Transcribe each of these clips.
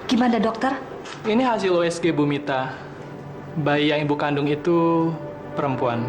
Gimana dokter? Ini hasil USG Bu Mita. Bayi yang ibu kandung itu perempuan.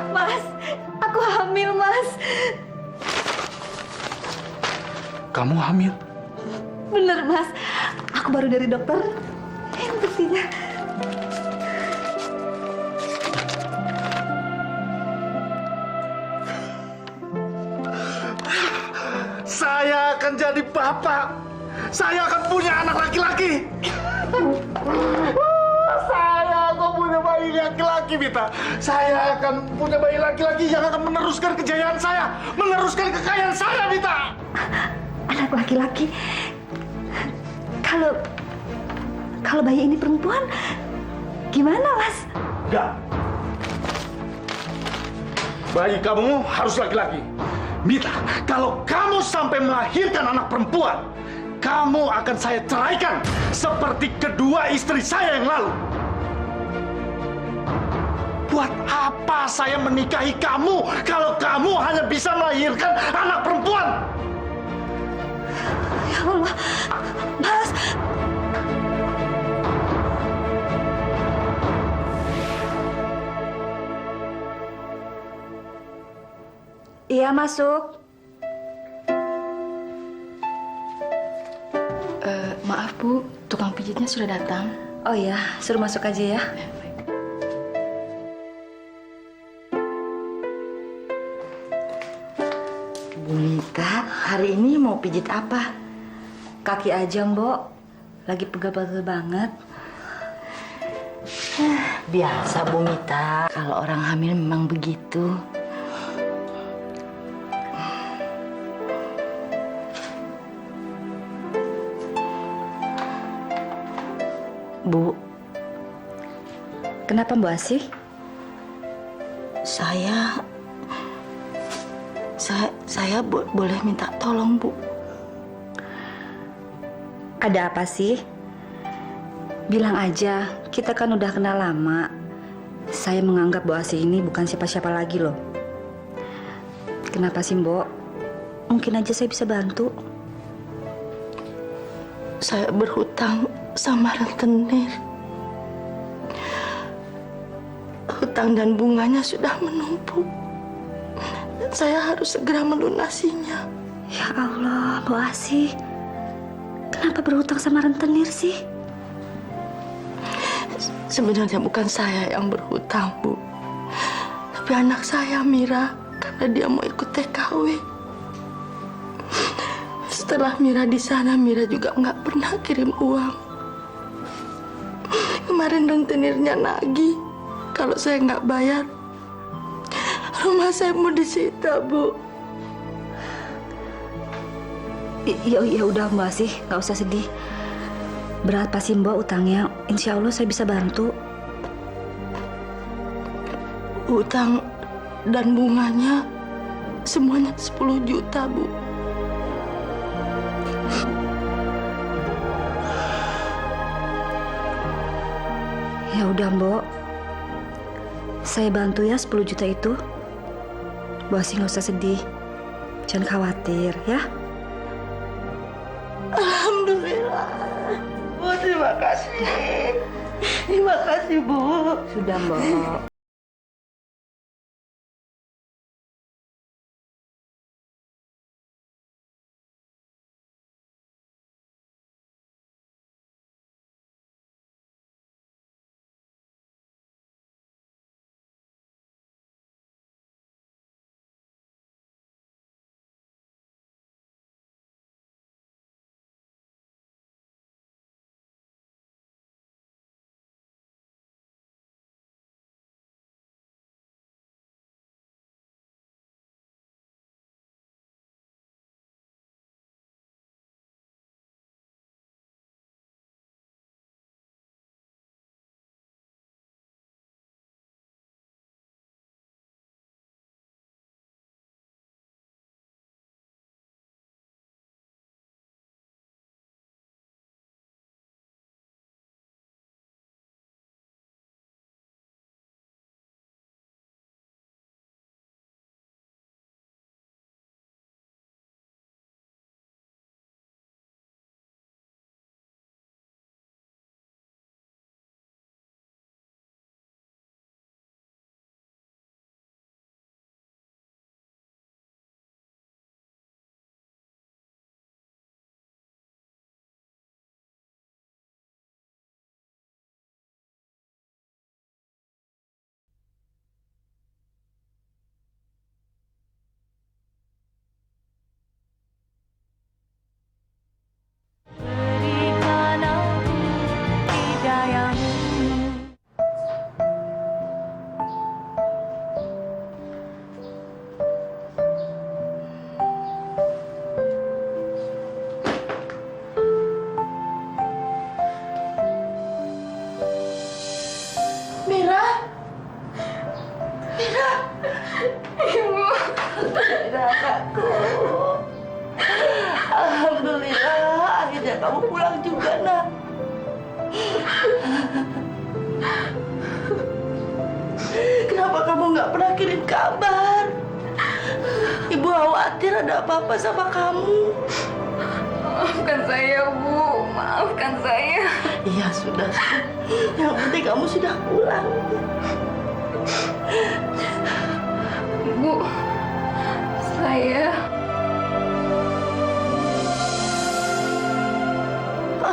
Mas, aku hamil, Mas. Kamu hamil? Bener, Mas. Aku baru dari dokter. Yang buktinya. Saya akan jadi bapak. Saya akan punya anak laki-laki. Saya akan punya bayi laki-laki, Mita. Saya akan punya bayi laki-laki yang akan meneruskan kejayaan saya, meneruskan kekayaan saya, Mita. Anak laki-laki. Kalau bayi ini perempuan, gimana, Mas? Enggak. Bayi kamu harus laki-laki. Mita, kalau kamu sampai melahirkan anak perempuan, kamu akan saya ceraikan seperti kedua istri saya yang lalu. Buat apa saya menikahi kamu kalau kamu hanya bisa melahirkan anak perempuan? Ya Allah, Mas. Iya, masuk. Maaf Bu, tukang pijitnya sudah datang. Oh ya, suruh masuk aja ya. Bu Mita, hari ini mau pijit apa? Kaki aja, Mbok. Lagi pegel-pegel banget. Biasa Bu Mita, kalau orang hamil memang begitu. Bu, Kenapa, Mbak Asih? boleh minta tolong, Bu. Ada apa sih? Bilang aja, kita kan udah kenal lama. Saya menganggap Bu Asih ini bukan siapa-siapa lagi loh. Kenapa sih, Mbok? Mungkin aja saya bisa bantu. Saya berhutang sama rentenir. Hutang dan bunganya sudah menumpuk. Dan saya harus segera melunasinya. Ya Allah, Bu Asih. Kenapa berhutang sama rentenir sih? Sebenarnya bukan saya yang berhutang, Bu. Tapi anak saya, Mira, karena dia mau ikut TKW. Setelah Mira di sana, Mira juga nggak pernah kirim uang. Kemarin rentenirnya nagih. Kalau saya nggak bayar, rumah saya mau disita, Bu. Ya udah, Mbak Asih, nggak usah sedih. Berapa sih, Mbak, utangnya? Insya Allah saya bisa bantu. Utang dan bunganya semuanya 10 juta, Bu. Ya udah, Mbok. Saya bantu ya 10 juta itu. Bu Asih nggak usah sedih. Jangan khawatir ya. Alhamdulillah. Bu, terima kasih. Terima kasih, Bu. Sudah, Mbok. anakku. Alhamdulillah, akhirnya kamu pulang juga, nak. Kenapa kamu nggak pernah kirim kabar? Ibu khawatir ada apa-apa sama kamu. Maafkan saya, Bu. Maafkan saya. Iya, sudah. Yang penting kamu sudah pulang. Bu, saya...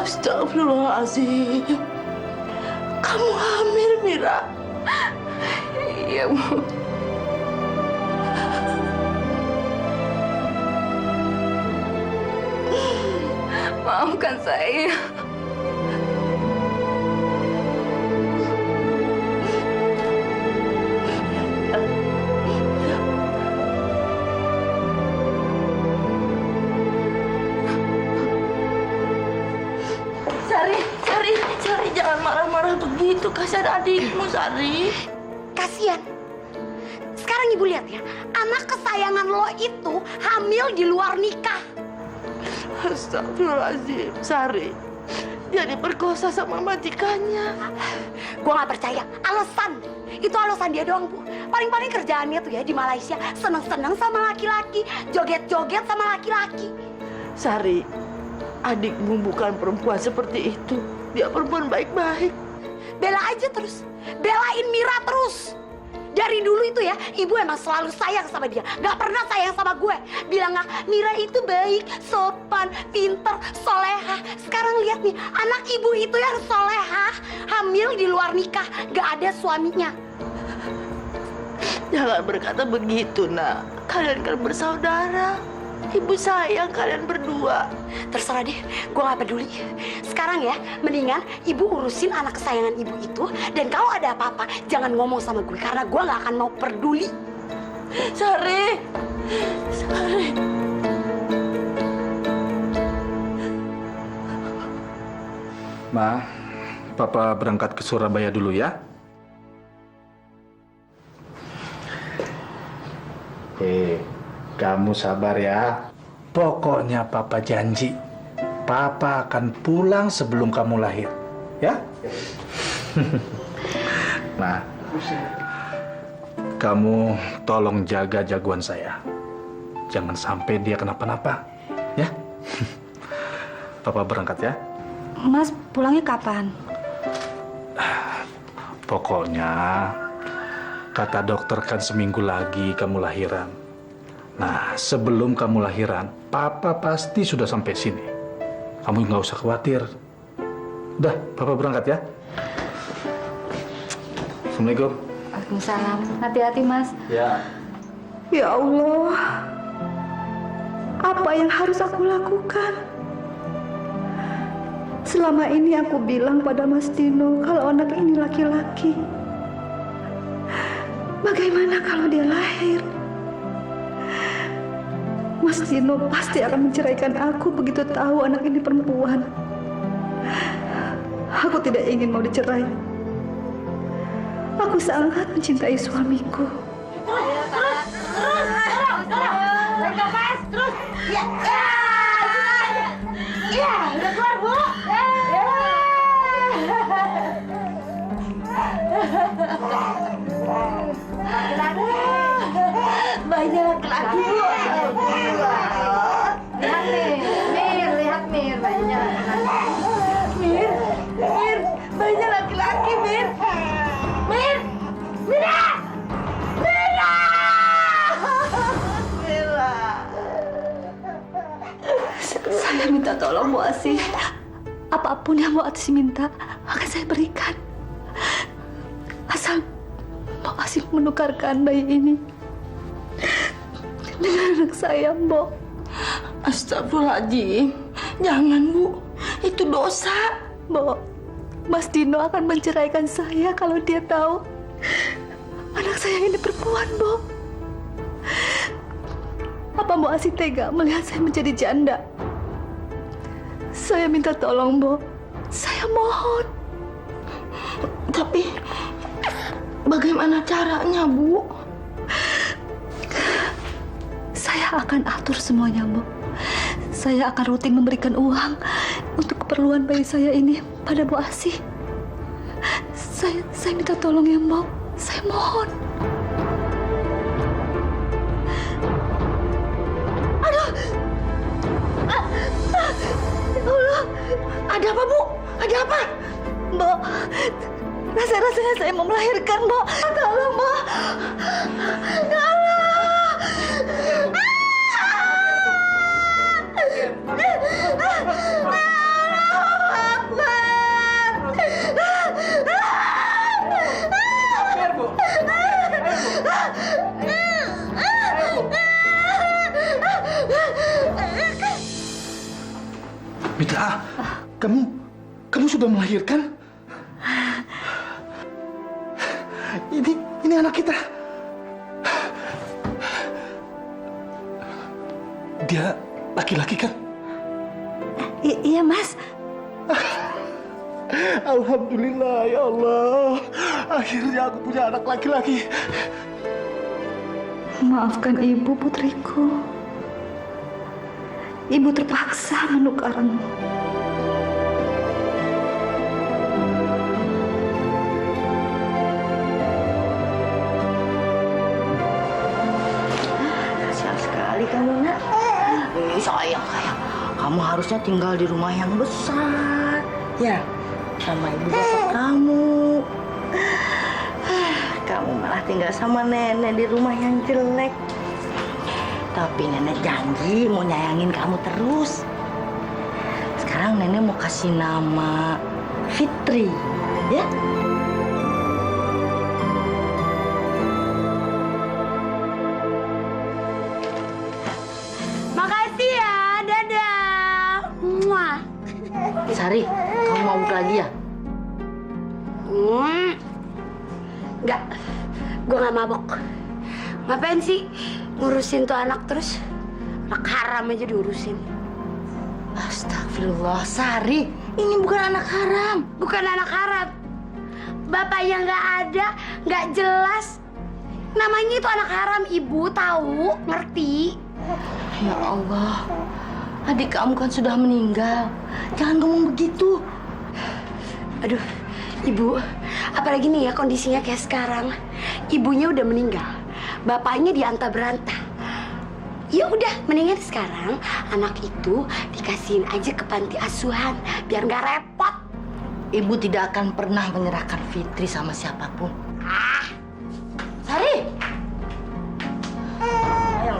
Astagfirullahaladzim. Kamu hamil, Mira. Iya, Bu. Maafkan saya. Sari, jangan marah-marah begitu. Kasihan adikmu, Sari. Kasian. Sekarang ibu lihat ya, anak kesayangan lo itu hamil di luar nikah. Astagfirullahaladzim, Sari. Dia diperkosa sama majikannya. Gua nggak percaya. Alasan. Itu alasan dia doang, Bu. Paling-paling kerjaannya tuh ya di Malaysia seneng-seneng sama laki-laki, joget-joget sama laki-laki. Sari, adikmu bukan perempuan seperti itu. Dia perempuan baik-baik. Bela aja terus. Belain Mira terus. Dari dulu itu ya, ibu emang selalu sayang sama dia. Gak pernah sayang sama gue. Bilang Mira itu baik, sopan, pinter, soleha. Sekarang lihat nih, anak ibu itu yang soleha, hamil di luar nikah, gak ada suaminya. Jangan berkata begitu, nak. Kalian kan bersaudara. Ibu sayang kalian berdua. Terserah deh, gue gak peduli. Sekarang ya, mendingan ibu urusin anak kesayangan ibu itu. Dan kalau ada apa-apa, jangan ngomong sama gue. Karena gue gak akan mau peduli. Sari. Ma, Papa berangkat ke Surabaya dulu ya. Kamu sabar ya. Pokoknya Papa janji, Papa akan pulang sebelum kamu lahir, ya? Nah, kamu tolong jaga jagoan saya. Jangan sampai dia kenapa-napa, ya? Papa berangkat ya. Mas pulangnya kapan? Pokoknya, kata dokter kan seminggu lagi kamu lahiran. Nah, sebelum kamu lahiran, Papa pasti sudah sampai sini. Kamu nggak usah khawatir. Udah, Papa berangkat ya. Assalamualaikum. Waalaikumsalam. Hati-hati, Mas. Ya. Ya Allah, apa yang harus aku lakukan? Selama ini aku bilang pada Mas Dino kalau anak ini laki-laki. Bagaimana kalau dia lahir? Mas Dino pasti akan menceraikan aku begitu tahu anak ini perempuan. Aku tidak ingin mau dicerai. Aku sangat mencintai suamiku. Udah keluar, Bu. Bayinya laki-laki, Bu. Lihat Mir, bayinya laki-laki. Mir, bayinya laki-laki, Mir. Mira! Saya minta tolong Bu Asih. Apapun yang Bu Asih minta akan saya berikan. Asal Bu Asih menukarkan bayi ini dengan anak saya, Bu. Astagfirullahaladzim. Jangan, Bu. Itu dosa. Bu, Mas Dino akan menceraikan saya kalau dia tahu anak saya ini perempuan, Bu. Apa Bu Asih tega melihat saya menjadi janda? Saya minta tolong, Bu. Saya mohon. Tapi bagaimana caranya, Bu? Saya Saya akan atur semuanya, Mbok. Saya akan rutin memberikan uang untuk keperluan bayi saya ini pada Bu Asih. Saya minta tolong ya, Mbok. Saya mohon. Aduh. Ya Allah. Ada apa, Bu? Ada apa? Mbok, rasa-rasanya saya mau melahirkan, Mbok. Tolong, Mbok. Tolong. Mita, kamu sudah melahirkan? Ini anak kita. Dia laki-laki kan? Iya, Mas. Alhamdulillah ya Allah. Akhirnya aku punya anak laki-laki. Maafkan Ibu, putriku. Ibu terpaksa menukarmu. Kasihan sekali kamu, Nak. Sayang. Kamu harusnya tinggal di rumah yang besar. Ya, sama ibu bapak kamu. Kamu malah tinggal sama nenek di rumah yang jelek. Tapi nenek janji mau nyayangin kamu terus. Sekarang nenek mau kasih nama Fitri, ya? Makasih ya, dadah. Muah. Sari, kamu mabuk lagi ya? Enggak, gue gak mabok. Ngapain sih ngurusin tuh anak terus? Anak haram aja diurusin. Astagfirullah, Sari, ini bukan anak haram. Bukan anak haram. Bapaknya nggak ada, nggak jelas. Namanya itu anak haram, ibu tahu, ngerti? Ya Allah, adik kamu kan sudah meninggal. Jangan ngomong begitu. Aduh, ibu, apalagi nih ya kondisinya kayak sekarang. Ibunya udah meninggal, bapaknya dianta beranta. Ya udah, mendingan sekarang anak itu dikasihin aja ke panti asuhan biar nggak repot. Ibu tidak akan pernah menyerahkan Fitri sama siapapun. Sari! Ayo,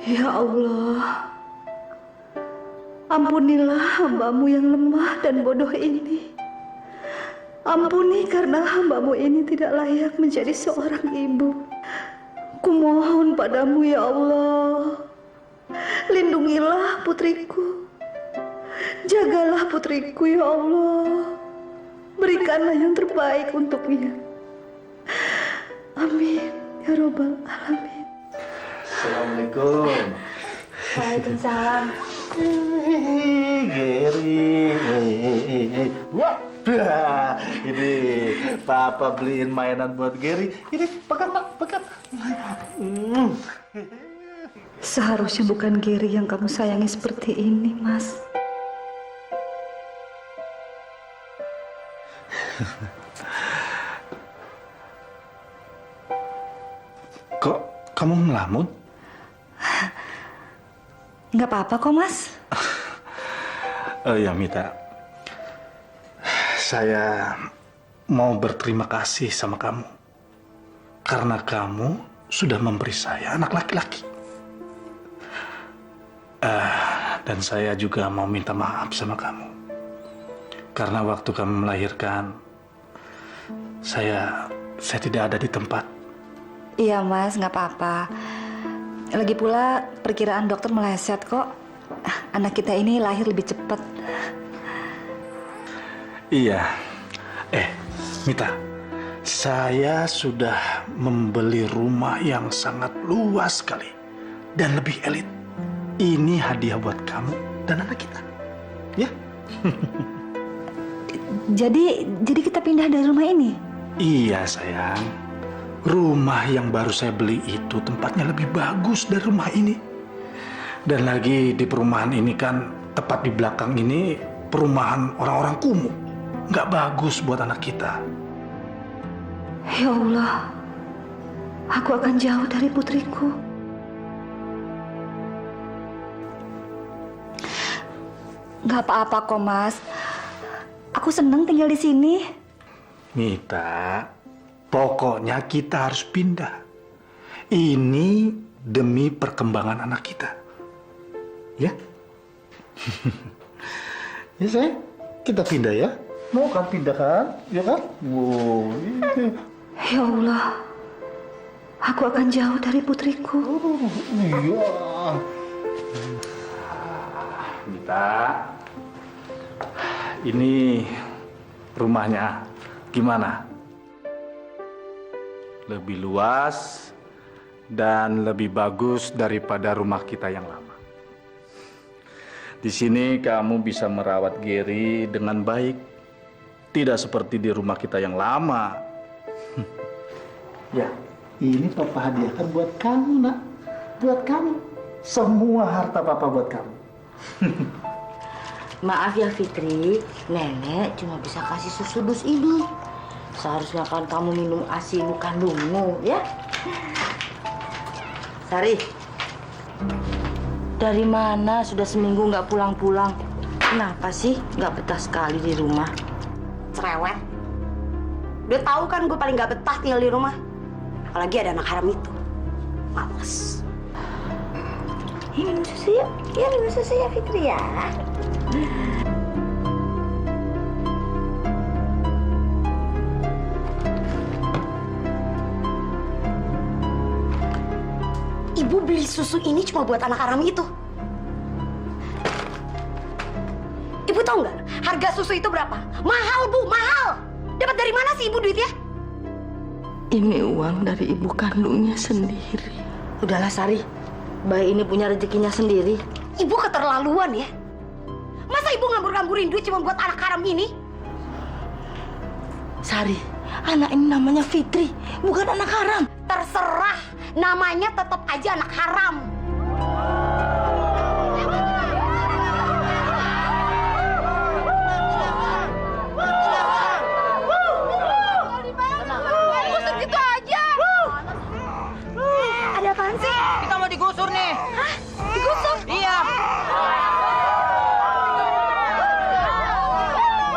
Ya Allah, ampunilah hamba-Mu yang lemah dan bodoh ini. Ampuni karena hamba-Mu ini tidak layak menjadi seorang ibu. Kumohon padamu ya Allah, lindungilah putriku. Jagalah putriku ya Allah. Berikanlah yang terbaik untuknya. Amin ya Rabbal Alamin. Assalamualaikum. Waalaikumsalam. Geri. Wah, ini Papa beliin mainan buat Geri. Ini pegang, Mak, pegang. Seharusnya bukan Geri yang kamu sayangi seperti ini, Mas. Kok kamu melamun? Nggak apa-apa kok, Mas. Oh ya, Mita. Saya mau berterima kasih sama kamu. Karena kamu sudah memberi saya anak laki-laki. Dan saya juga mau minta maaf sama kamu. Karena waktu kamu melahirkan, saya tidak ada di tempat. Iya, Mas, nggak apa-apa. Lagi pula perkiraan dokter meleset kok. Anak kita ini lahir lebih cepat. Iya. Mita, saya sudah membeli rumah yang sangat luas sekali dan lebih elit. Ini hadiah buat kamu dan anak kita. Ya? Jadi kita pindah dari rumah ini? Iya, sayang. Rumah yang baru saya beli itu tempatnya lebih bagus dari rumah ini. Dan lagi di perumahan ini kan, tepat di belakang ini perumahan orang-orang kumuh. Nggak bagus buat anak kita. Ya Allah, aku akan jauh dari putriku. Nggak apa-apa kok, Mas. Aku seneng tinggal di sini. Mita, pokoknya kita harus pindah. Ini demi perkembangan anak kita. Ya? Ya, sayang. Kita pindah ya. Mau kan pindah kan? Ya kan? Wow. Ya Allah, aku akan jauh dari putriku. Iya. Mita, ini rumahnya gimana? Lebih luas dan lebih bagus daripada rumah kita yang lama. Di sini kamu bisa merawat Gary dengan baik, tidak seperti di rumah kita yang lama. Ya, ini Papa hadiahkan buat kamu, nak. Buat kamu. Semua harta Papa buat kamu. Maaf ya Fitri, Nenek cuma bisa kasih susu dus ini. Seharusnya kan kamu minum ASI ibu kandungmu, ya? Sari, dari mana sudah seminggu nggak pulang-pulang? Kenapa sih nggak betah sekali di rumah? Cerewet. Udah tahu kan gue paling gak betah tinggal di rumah. Apalagi ada anak haram itu. Males. Minum susu ya? Ya minum susu ya Fitri ya. Ibu beli susu ini cuma buat anak haram itu. Ibu tahu nggak harga susu itu berapa? Mahal, Bu, mahal. Dapat dari mana sih Ibu duitnya? Ini uang dari ibu kandungnya sendiri. Udahlah Sari, bayi ini punya rezekinya sendiri. Ibu keterlaluan ya. Masa Ibu ngambur-ngamburin duit cuma buat anak haram ini? Sari, anak ini namanya Fitri, bukan anak haram. Terserah, namanya tetap aja anak haram. Gusur gitu aja. Ada apaan sih? Kita mau digusur nih. Hah? Digusur? Iya.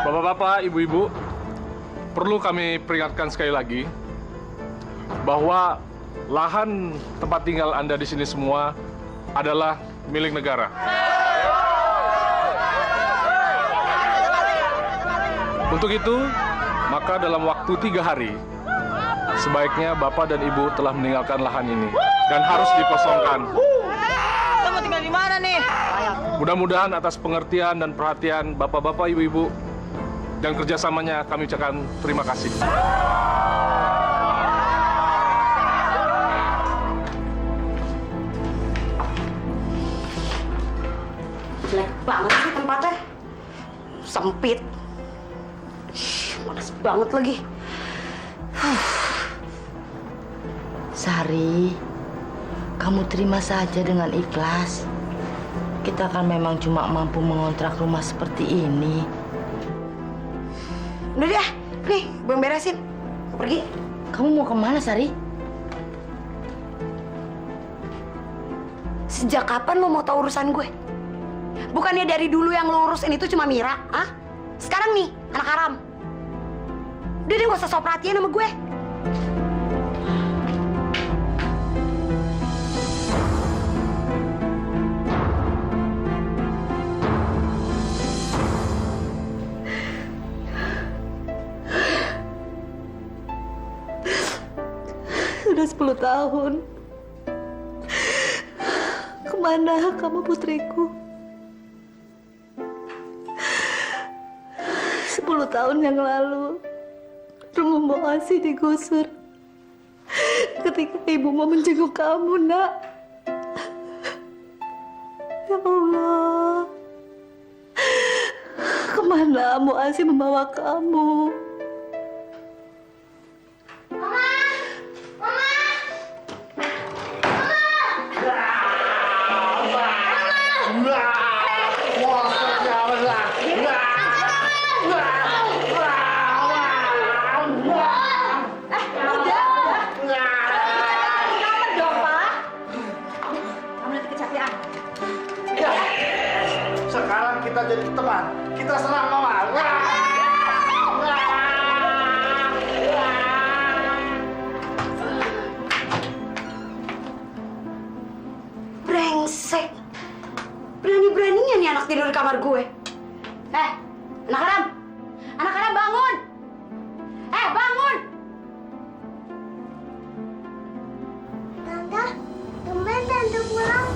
Bapak-bapak, ibu-ibu, perlu kami peringatkan sekali lagi bahwa lahan tempat tinggal Anda di sini semua adalah milik negara. Untuk itu, maka dalam waktu 3 hari, sebaiknya Bapak dan Ibu telah meninggalkan lahan ini dan harus dikosongkan. Kita mau tinggal di mana nih? Mudah-mudahan atas pengertian dan perhatian Bapak-bapak, Ibu-ibu, dan kerjasamanya kami ucapkan terima kasih. Jelek banget sih tempatnya. Sempit. Panas banget lagi. Sari, kamu terima saja dengan ikhlas. Kita kan memang cuma mampu mengontrak rumah seperti ini. Udah deh, nih gue yang beresin. Pergi. Kamu mau kemana, Sari? Sejak kapan lo mau tahu urusan gue? Bukannya dari dulu yang lo urusin itu cuma Mira, ah? Sekarang nih, anak haram. Udah deh, gak usah sok perhatian sama gue. Sudah 10 tahun. Kemana kamu putriku? 10 tahun yang lalu, rumah Mbok Asih digusur. Ketika ibu mau menjenguk kamu, nak. Ya Allah, kemana Mbok Asih membawa kamu? Sekarang kita jadi teman. Kita serang Mama. Brengsek. Berani-beraninya nih anak tidur di kamar gue. Anak haram. Anak haram bangun. Bangun. Tante, tumben Tante pulang.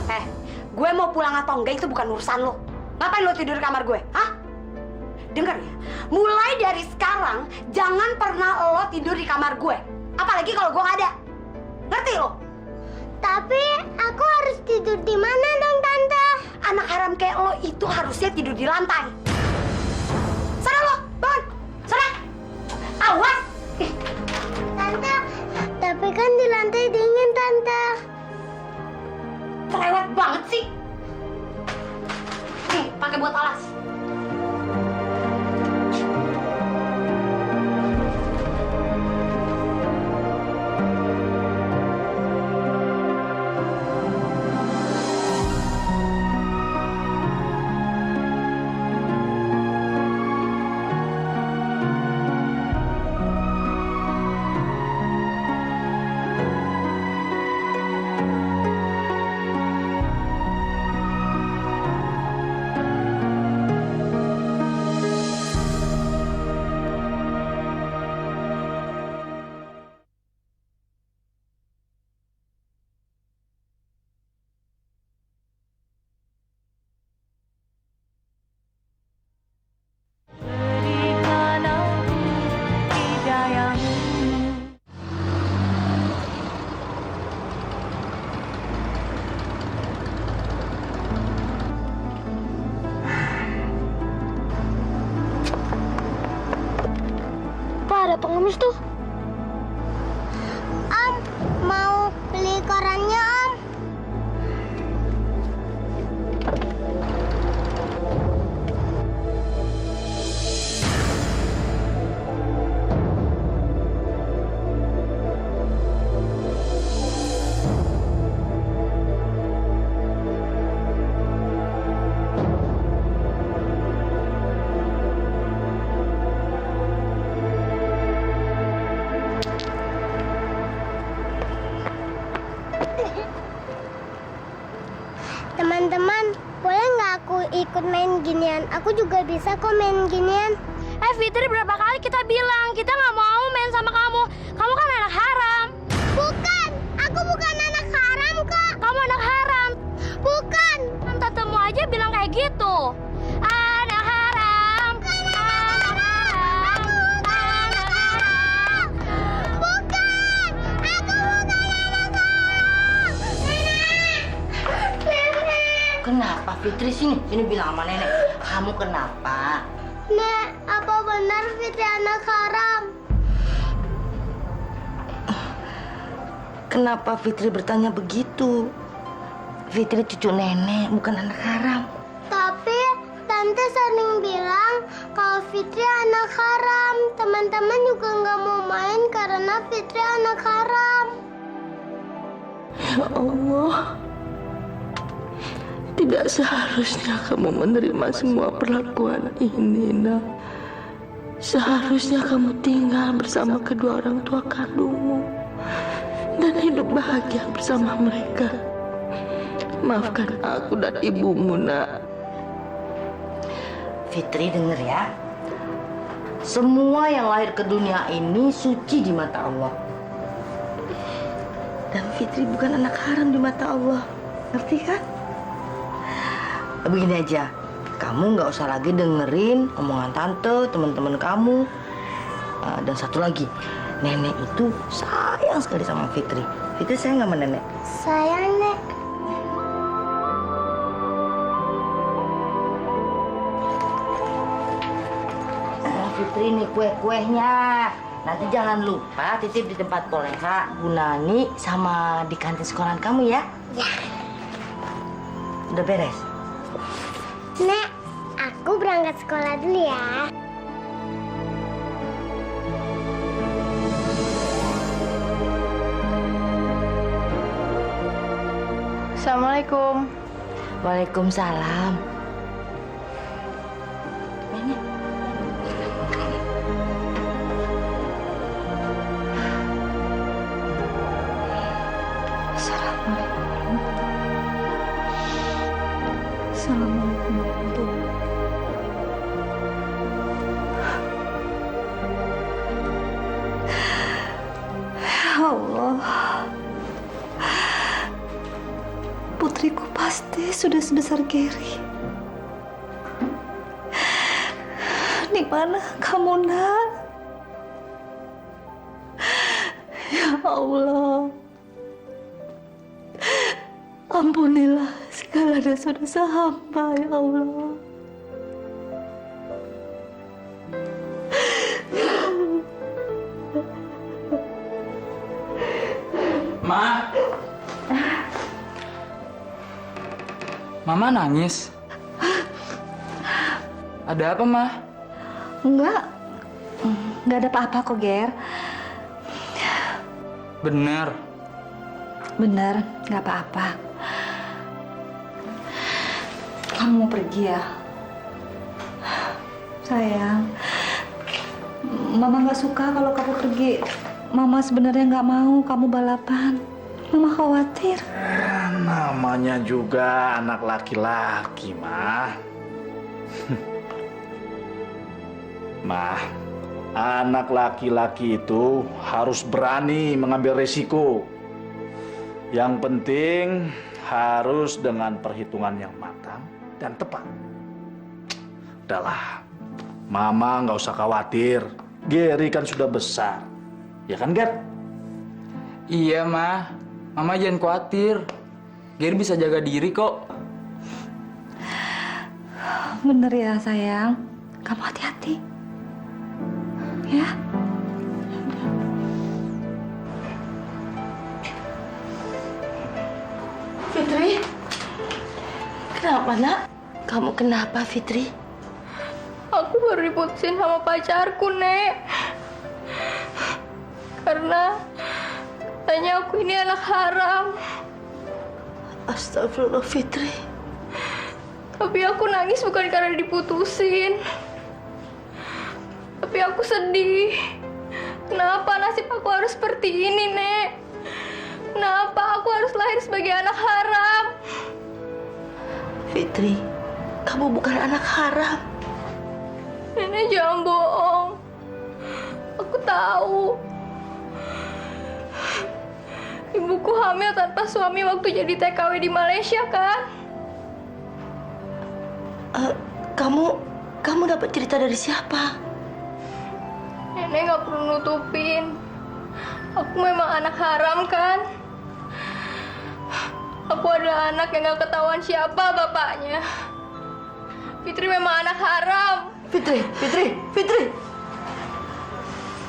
Gue mau pulang atau enggak itu bukan urusan lo. Ngapain lo tidur di kamar gue? Hah? Dengar ya, mulai dari sekarang jangan pernah lo tidur di kamar gue. Apalagi kalau gue nggak ada. Ngerti lo? Tapi aku harus tidur di mana dong, Tante? Anak haram kayak lo itu harusnya tidur di lantai. Sana lo, bangun. Sana. Awas. Tante, tapi kan di lantai dingin, Tante. Cerewet banget sih. Nih, pakai buat alas. Ada pengemis tuh. Om, mau beli korannya, Om. Teman-teman, boleh nggak aku ikut main ginian? Aku juga bisa kok main ginian. Fitri, berapa kali kita bilang kita nggak mau main sama kamu. Kamu kan anak haram. Bukan, aku bukan anak haram kok. Kamu anak haram. Bukan. Tantemu aja bilang kayak gitu. Anak haram. Anak haram. Anak haram. Bukan, aku bukan anak haram. Nenek. Kenapa Fitri sini? Sini bilang sama nenek. Kamu kenapa? Nek, apa benar Fitri anak haram? Kenapa Fitri bertanya begitu? Fitri cucu nenek, bukan anak haram. Tapi Tante sering bilang kalau Fitri anak haram. Teman-teman juga nggak mau main karena Fitri anak haram. Ya Allah, tidak seharusnya kamu menerima semua perlakuan ini, Nak. Seharusnya kamu tinggal bersama kedua orang tua kandungmu dan hidup bahagia bersama mereka. Maafkan aku dan ibumu, Nak. Fitri denger ya. Semua yang lahir ke dunia ini suci di mata Allah. Dan Fitri bukan anak haram di mata Allah. Ngerti kan? Begini aja. kamu nggak usah lagi dengerin omongan tante, teman-teman kamu. Dan satu lagi, nenek itu sayang sekali sama Fitri. Fitri sayang nggak sama nenek? Sayang, Nek. Fitri nih kue-kuehnya. Nanti jangan lupa titip di tempat Koleha, Bu Nani, sama di kantin sekolahan kamu ya. Ya. Udah beres? Nek, aku berangkat sekolah dulu ya. Assalamualaikum. Waalaikumsalam. Nenek. Assalamualaikum warahmatullahi wabarakatuh. Ya Allah. Putriku pasti sudah sebesar Gary. Di mana kamu, Nak? Ya Allah. Ampunilah segala dosa-dosa hamba, ya Allah. Ma. Mama nangis. Ada apa, Ma? Enggak ada apa-apa kok, Ger. Bener. Bener, nggak apa-apa. Kamu mau pergi ya? Sayang, Mama nggak suka kalau kamu pergi. Mama sebenarnya nggak mau kamu balapan. Mama khawatir. Namanya juga anak laki-laki, Mah. Mah, anak laki-laki itu harus berani mengambil resiko. Yang penting harus dengan perhitungan yang matang dan tepat. Udahlah, Mama nggak usah khawatir. Gary kan sudah besar, ya kan, Ger? Iya, Ma. Mama jangan khawatir. Gary bisa jaga diri kok. Bener ya, sayang. Kamu hati-hati. Ya. Fitri, kenapa, Nak? Kamu kenapa, Fitri? Aku baru diputusin sama pacarku, Nek. Karena katanya aku ini anak haram. Astagfirullah, Fitri. Tapi aku nangis bukan karena diputusin. Tapi aku sedih. Kenapa nasib aku harus seperti ini, Nek? Kenapa aku harus lahir sebagai anak haram? Fitri, kamu bukan anak haram. Nenek jangan bohong. Aku tahu. Ibuku hamil tanpa suami waktu jadi TKW di Malaysia, kan? Kamu dapat cerita dari siapa? Nenek nggak perlu nutupin. Aku memang anak haram, kan? Aku adalah anak yang nggak ketahuan siapa bapaknya. Fitri memang anak haram. Fitri.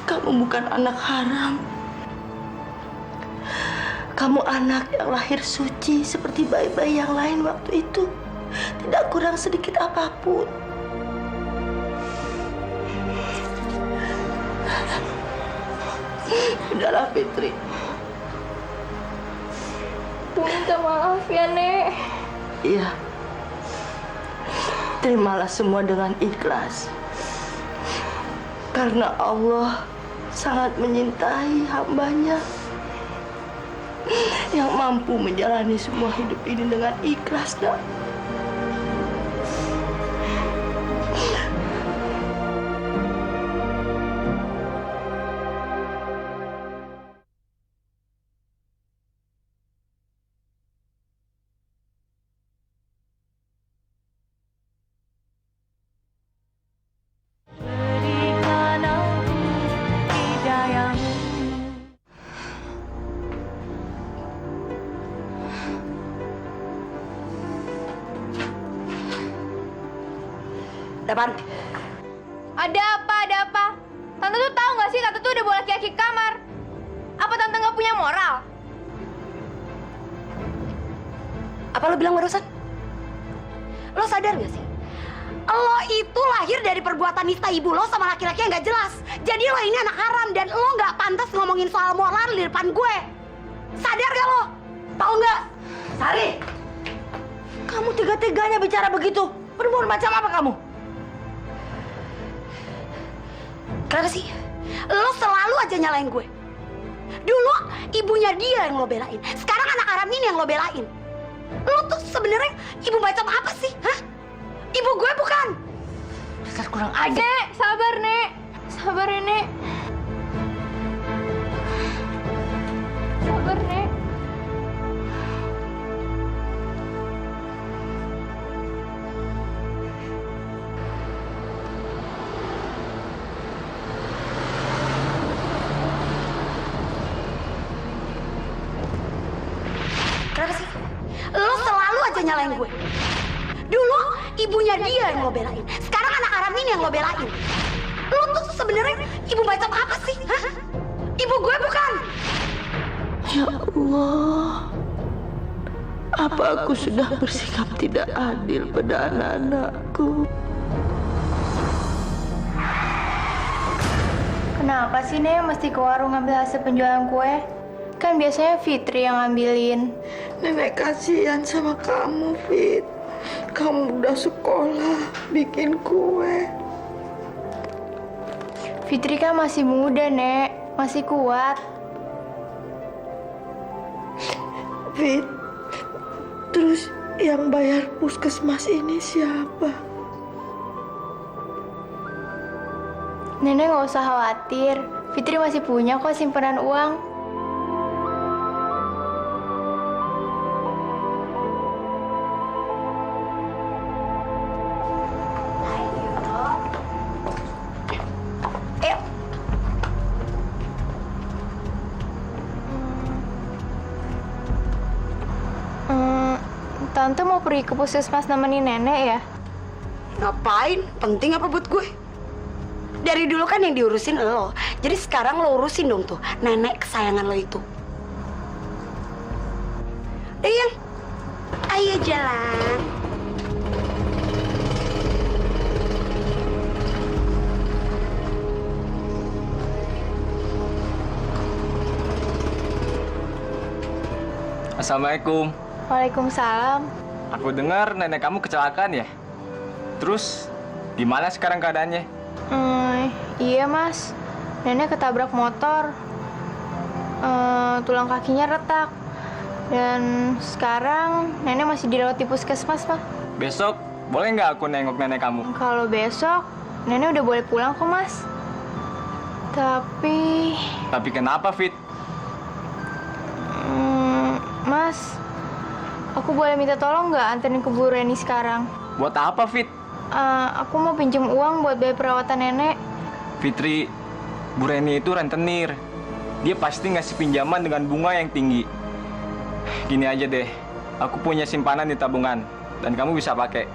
Kamu bukan anak haram. Kamu anak yang lahir suci seperti bayi-bayi yang lain waktu itu. Tidak kurang sedikit apapun. Udahlah, Fitri. Aku minta maaf ya, Nek. Iya. Terimalah semua dengan ikhlas. Karena Allah sangat menyintai hambanya yang mampu menjalani semua hidup ini dengan ikhlas, Nak. Ada apaan? Ada apa? Ada apa? Tante tuh tahu nggak sih tante tuh udah bawa laki-laki ke kamar? Apa tante nggak punya moral? Apa lo bilang barusan? Lo sadar gak sih? Lo itu lahir dari perbuatan nista ibu lo sama laki-laki yang gak jelas. Jadi lo ini anak haram dan lo gak pantas ngomongin soal moral di depan gue. Sadar gak lo? Tahu nggak? Sari, kamu tega-teganya bicara begitu. Perempuan macam apa kamu? Kenapa sih? Lo selalu aja nyalain gue. Dulu ibunya dia yang lo belain. Sekarang anak haram ini yang lo belain. Lo tuh sebenarnya ibu macam apa sih? Hah? Ibu gue bukan? Dasar kurang aja. Nek, sabar Nek. Sabar ya Nek. Sabar Nek. Kenapa sih? Lo selalu aja nyalain gue. Dulu ibunya dia yang lo belain. Sekarang anak haram ini yang lo belain. Lo tuh sebenarnya ibu macam apa sih? Hah? Ibu gue bukan? Ya Allah, apa aku sudah bersikap tidak adil pada anak-anakku? Kenapa sih Nek mesti ke warung ngambil hasil penjualan kue? Kan biasanya Fitri yang ngambilin. Nenek kasihan sama kamu, Fit. Kamu udah sekolah, bikin kue. Fitri kan masih muda Nek, masih kuat. Fit, terus yang bayar puskesmas ini siapa? Nenek nggak usah khawatir, Fitri masih punya kok simpanan uang. Ayo. Tante mau pergi ke puskesmas nemenin nenek ya? Ngapain? Penting apa buat gue? Dari dulu kan yang diurusin lo. Jadi sekarang lo urusin dong tuh nenek kesayangan lo itu. Ayo, ayo jalan. Assalamualaikum. Waalaikumsalam. Aku dengar nenek kamu kecelakaan ya? Terus gimana sekarang keadaannya? Iya mas, nenek ketabrak motor. Tulang kakinya retak. Dan sekarang nenek masih dirawat di puskesmas pak. Besok boleh nggak aku nengok nenek kamu? Kalau besok, nenek udah boleh pulang kok mas. Tapi kenapa, Fit? Mas, aku boleh minta tolong nggak anterin ke Bu Reni sekarang? Buat apa, Fit? Aku mau pinjam uang buat biaya perawatan nenek. Fitri, Bu Reni itu rentenir. Dia pasti ngasih pinjaman dengan bunga yang tinggi. Gini aja deh, aku punya simpanan di tabungan dan kamu bisa pakai.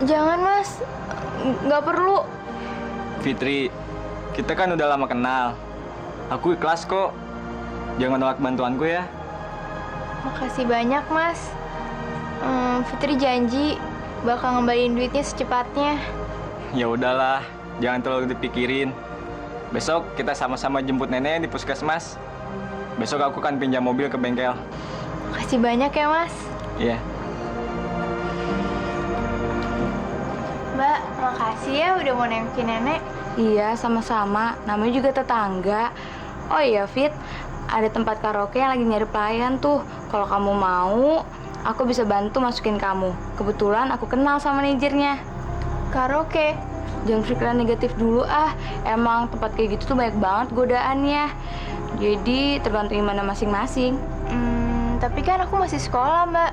Jangan mas, nggak perlu. Fitri, kita kan udah lama kenal. Aku ikhlas kok. Jangan nolak bantuanku ya. Makasih banyak mas. Fitri janji bakal ngembaliin duitnya secepatnya. Ya udahlah, jangan terlalu dipikirin. Besok kita sama-sama jemput nenek di puskesmas. Besok aku akan pinjam mobil ke bengkel. Makasih banyak ya mas. Iya. Mbak, makasih ya udah mau nengokin nenek. Iya, sama-sama. Namanya juga tetangga. Oh iya, Fit. Ada tempat karaoke yang lagi nyari pelayan tuh. Kalau kamu mau, aku bisa bantu masukin kamu. Kebetulan aku kenal sama manajernya. Karaoke? Jangan pikiran negatif dulu ah. Emang tempat kayak gitu tuh banyak banget godaannya. Jadi tergantung gimana masing-masing. Tapi kan aku masih sekolah, Mbak.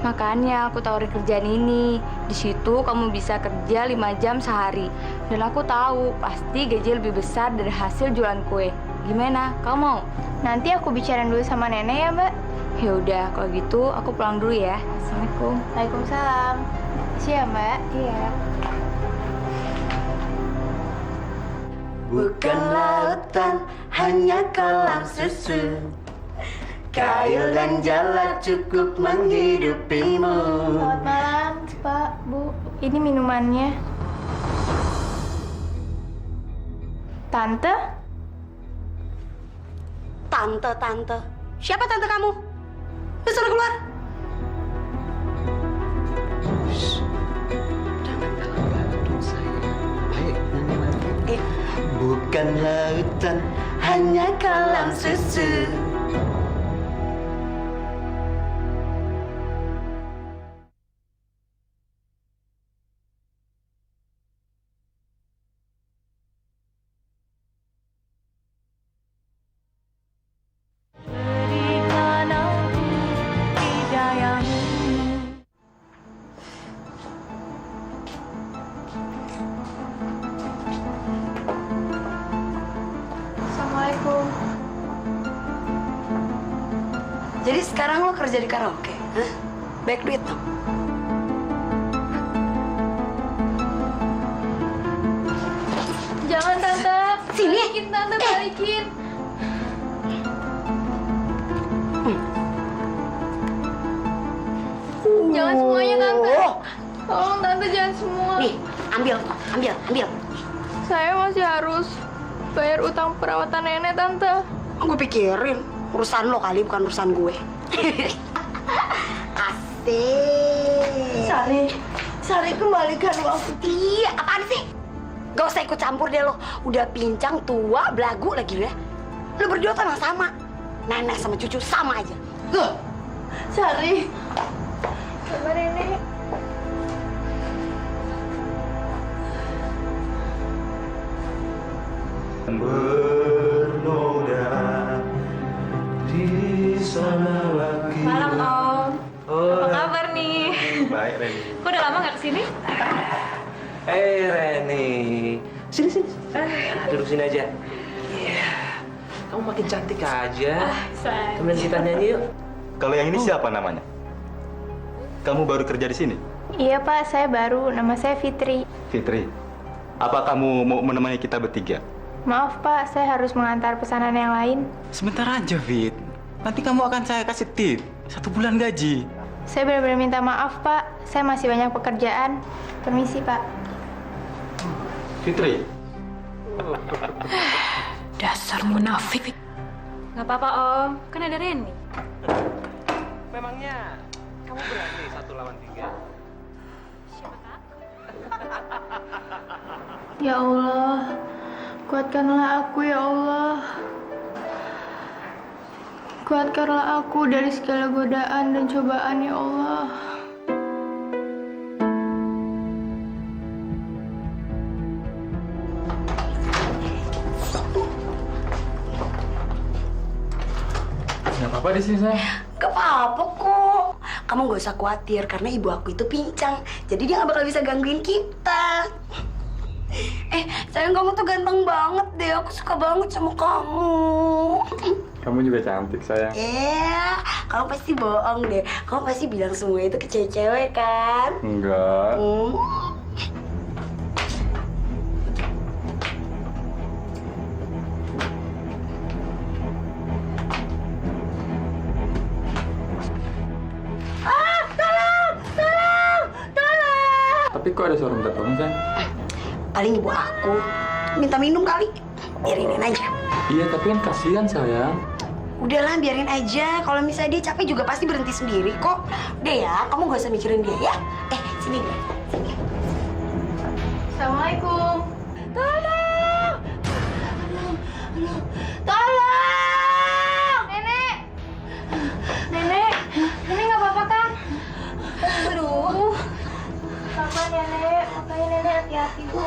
Makanya aku tawarin kerjaan ini. Di situ kamu bisa kerja 5 jam sehari. Dan aku tahu pasti gaji lebih besar dari hasil jualan kue. Gimana? Kamu mau? Nanti aku bicarain dulu sama nenek ya, Mbak. Ya udah, kalau gitu aku pulang dulu ya. Assalamualaikum. Waalaikumsalam. Siap, Mbak. Iya. bukan lautan, hanya kolam susu. Kayu dan jala cukup menghidupimu. Selamat malam, Pak, Bu. Ini minumannya. Tante? Tante. Siapa tante kamu? Lu suruh keluar. Bukan lautan, hanya kolam susu. Assalamualaikum. Jadi sekarang lo kerja di karaoke, hah? Baik duit dong. Jangan, Tante. Sini. Balikin, Tante, balikin. Jangan semuanya, Tante. Tolong, Tante, jangan semua. Nih, ambil. Saya masih harus bayar utang perawatan nenek, Tante. Gue pikirin urusan lo kali, bukan urusan gue. Asik. Sari kembalikan uang putih. Apaan sih? Gak usah ikut campur deh lo. Udah pincang, tua, belagu lagi ya. Lo berdua tuh emang sama. Nenek sama cucu sama aja. Loh. Sari. Sabar, Nenek. Bernoda di sana lagi. Malam Om. Oh, Apa kabar nih? baik Reni. Kok udah lama nggak kesini? Reni, sini. Duduk sini aja. Iya, kamu makin cantik aja. Kemudian kita nyanyi yuk. Kalau yang ini siapa namanya? Kamu baru kerja di sini? Iya, Pak, saya baru. Nama saya Fitri. Fitri, apa kamu mau menemani kita bertiga? Maaf, Pak, saya harus mengantar pesanan yang lain. Sebentar aja, Fit. Nanti kamu akan saya kasih tip. 1 bulan gaji. Saya benar-benar minta maaf, Pak. Saya masih banyak pekerjaan. Permisi, Pak. Fitri. Dasar munafik. Nggak apa-apa Om, kan ada Reni. Memangnya kamu berani 1 lawan 3? Ya Allah, kuatkanlah aku ya Allah. Kuatkanlah aku dari segala godaan dan cobaan ya Allah. Nggak apa-apa di sini, sayang. Gak apa-apa kok. Kamu gak usah khawatir karena ibu aku itu pincang. Jadi dia gak bakal bisa gangguin kita. Sayang, kamu tuh ganteng banget deh. Aku suka banget sama kamu. Kamu juga cantik, sayang. Kamu pasti bohong deh. Kamu pasti bilang semua itu ke cewek-cewek kan? Enggak. Tapi kok ada suara minta tolong, sayang? Paling ibu aku minta minum kali. Biarin aja. Iya, tapi kan kasihan, sayang. Udahlah, biarin aja. Kalau misalnya dia capek juga pasti berhenti sendiri kok. Udah ya, kamu gak usah mikirin dia ya. Sini deh. Sini. Assalamualaikum. Tolong! Tolong! Nenek! Nenek! Nenek nggak apa-apa kan? Aduh. Sabar ya, Nek. Makanya Nenek hati-hati, Bu.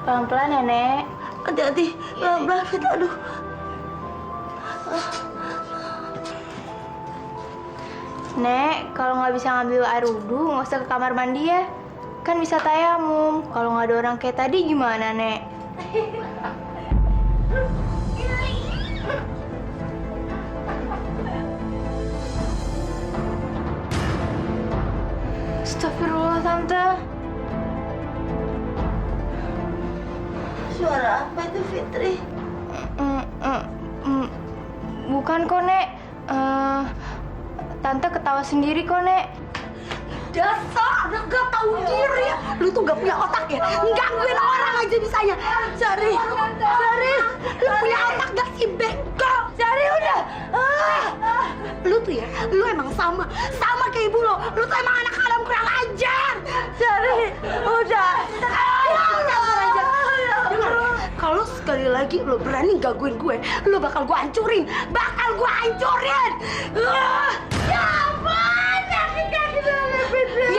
Pelan-pelan ya, Nek. Hati-hati, pelan-pelan, Fit. Aduh. Nek, kalau nggak bisa ngambil air wudhu, nggak usah ke kamar mandi ya. Kan bisa tayamum. Kalau nggak ada orang kayak tadi gimana, Nek? Astagfirullah, Tante. Suara apa itu, Fitri? Bukan kok, Nek. Tante ketawa sendiri kok, Nek. Dasar anak gak tahu diri ya. Lu tuh gak punya otak ya. Gangguin orang aja bisanya. Sari, lu punya otak gak sih, beko? Sari udah. Lu tuh ya, lu emang sama kayak ibu lo. Lu tuh emang anak haram kurang ajar. Sari, udah. Dengar, kalau sekali lagi lo berani gangguin gue, lo bakal gue hancurin. Ya ampun, sakit kaki banget, Fitri.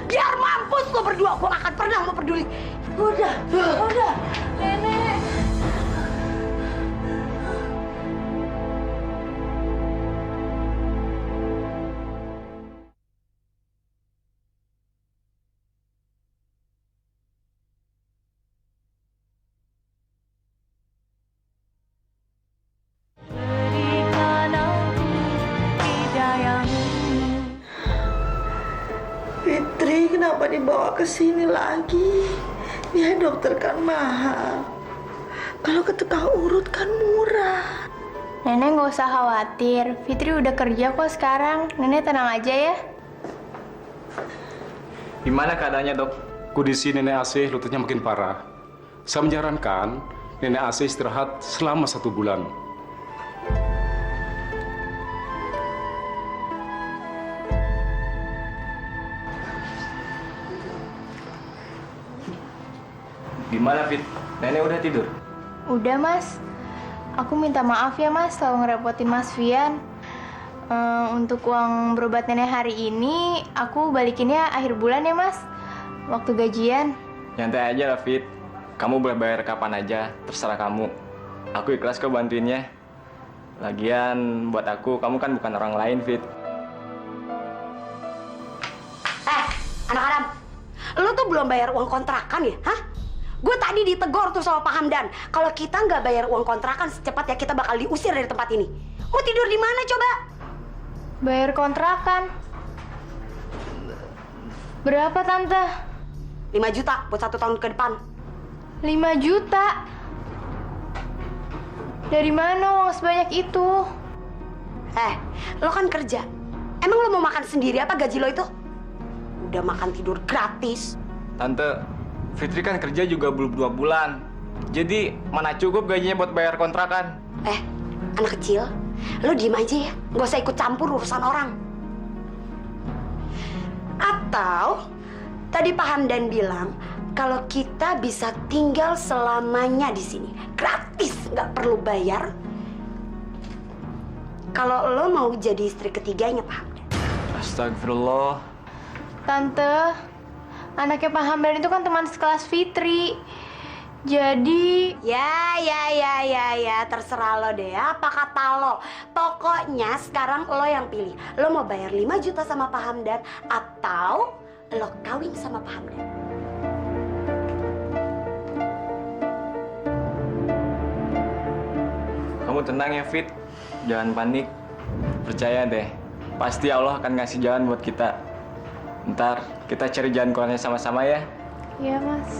Biar mampus lo berdua. Gue gak akan pernah mau peduli. Udah. Nenek. Fitri, kenapa dibawa ke sini lagi? Ya dokter kan mahal. Kalau ke tukang urut kan murah. Nenek nggak usah khawatir. Fitri udah kerja kok sekarang. Nenek tenang aja ya. Gimana keadaannya, Dok? Kondisi Nenek Asih lututnya makin parah. Saya menyarankan Nenek Asih istirahat selama 1 bulan. Gimana, Fit? Nenek udah tidur? Udah, Mas. Aku minta maaf ya, Mas, selalu ngerepotin Mas Fian. Untuk uang berobat nenek hari ini, aku balikinnya akhir bulan ya, Mas. Waktu gajian. Nyantai aja lah, Fit. Kamu boleh bayar kapan aja, terserah kamu. Aku ikhlas kok bantuinnya. Lagian, buat aku, kamu kan bukan orang lain, Fit. Anak haram, lu tuh belum bayar uang kontrakan ya, hah? Gue tadi ditegor tuh sama Pak Hamdan. Kalau kita nggak bayar uang kontrakan secepatnya kita bakal diusir dari tempat ini. Mau tidur di mana coba? Bayar kontrakan. Berapa, Tante? 5 juta buat 1 tahun ke depan. 5 juta? Dari mana uang sebanyak itu? Lo kan kerja. Emang lo mau makan sendiri apa gaji lo itu? Udah makan tidur gratis. Tante, Fitri kan kerja juga belum 2 bulan. Jadi, mana cukup gajinya buat bayar kontrakan? Anak kecil, lo diem aja ya. Nggak usah ikut campur urusan orang. Atau, tadi Pak Hamdan bilang, kalau kita bisa tinggal selamanya di sini. Gratis, nggak perlu bayar. Kalau lo mau jadi istri ketiganya Pak Hamdan. Astagfirullah. Tante, anaknya Pak Hamdan itu kan teman sekelas Fitri. Jadi... Ya, terserah lo deh, apa kata lo. Pokoknya sekarang lo yang pilih. Lo mau bayar 5 juta sama Pak Hamdan atau lo kawin sama Pak Hamdan. Kamu tenang ya, Fit. Jangan panik. Percaya deh, pasti Allah akan ngasih jalan buat kita. Ntar kita cari jalan keluarnya sama-sama ya. Iya, Mas.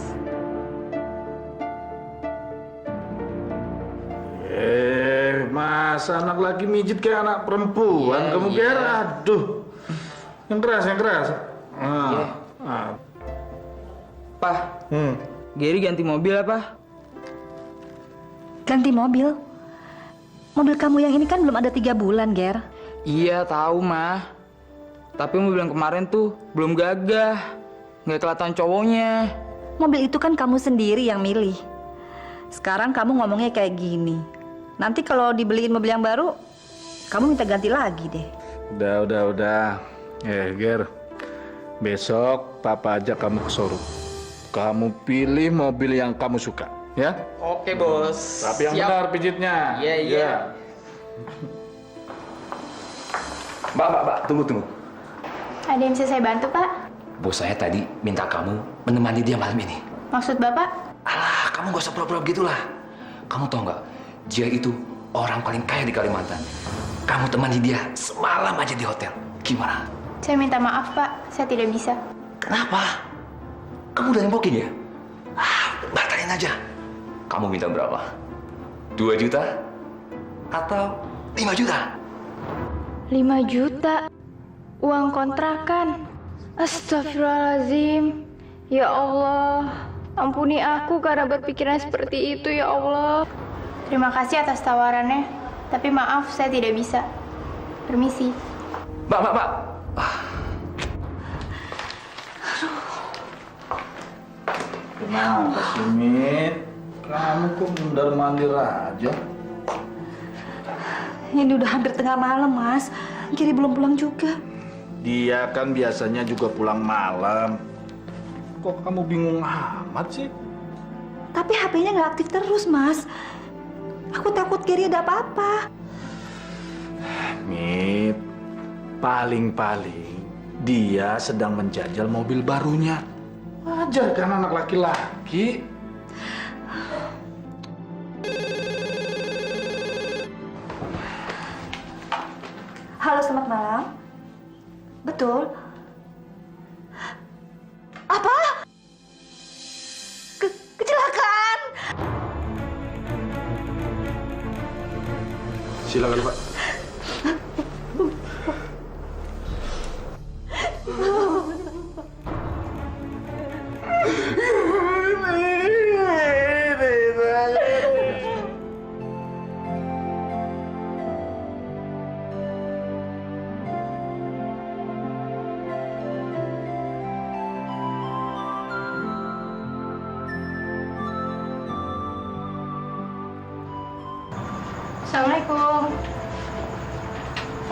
Mas, anak lagi mijit kayak anak perempuan. Kamu biar, aduh. Yang keras. Pak, Gary ganti mobil apa? Ganti mobil? Mobil kamu yang ini kan belum ada 3 bulan, Ger. Iya, tahu, Mah. Tapi mobil yang kemarin tuh belum gagah. Nggak kelihatan cowoknya. Mobil itu kan kamu sendiri yang milih. Sekarang kamu ngomongnya kayak gini. Nanti kalau dibeliin mobil yang baru, kamu minta ganti lagi deh. Udah. Ger. Besok Papa ajak kamu ke showroom. Kamu pilih mobil yang kamu suka, ya? Oke, Bos. Tapi yang benar pijitnya. Iya. Mbak, tunggu. Ada yang bisa saya bantu, Pak? Bos saya tadi minta kamu menemani dia malam ini. Maksud Bapak? Alah, kamu gak usah pura-pura begitulah. Kamu tahu nggak, dia itu orang paling kaya di Kalimantan. Kamu temani dia semalam aja di hotel. Gimana? Saya minta maaf, Pak. Saya tidak bisa. Kenapa? Kamu udah yang booking ya? Batalin aja. Kamu minta berapa? 2 juta? Atau 5 juta? 5 juta? Uang kontrakan? Astagfirullahaladzim. Ya Allah, ampuni aku karena berpikiran seperti itu, ya Allah. Terima kasih atas tawarannya, tapi maaf saya tidak bisa. Permisi. Mbak. Kenapa sih, Mit? Kamu kok mundar-mandir aja? Ini udah hampir tengah malam, Mas. Kiri belum pulang juga. Dia kan biasanya juga pulang malam. Kok kamu bingung amat sih? Tapi HP-nya nggak aktif terus, Mas. Aku takut Kiri ada apa-apa. Mit, paling-paling dia sedang menjajal mobil barunya. Wajar kan anak laki-laki. Halo, selamat malam. Betul. Apa? Kecelakaan. Silakan, Pak. Assalamualaikum.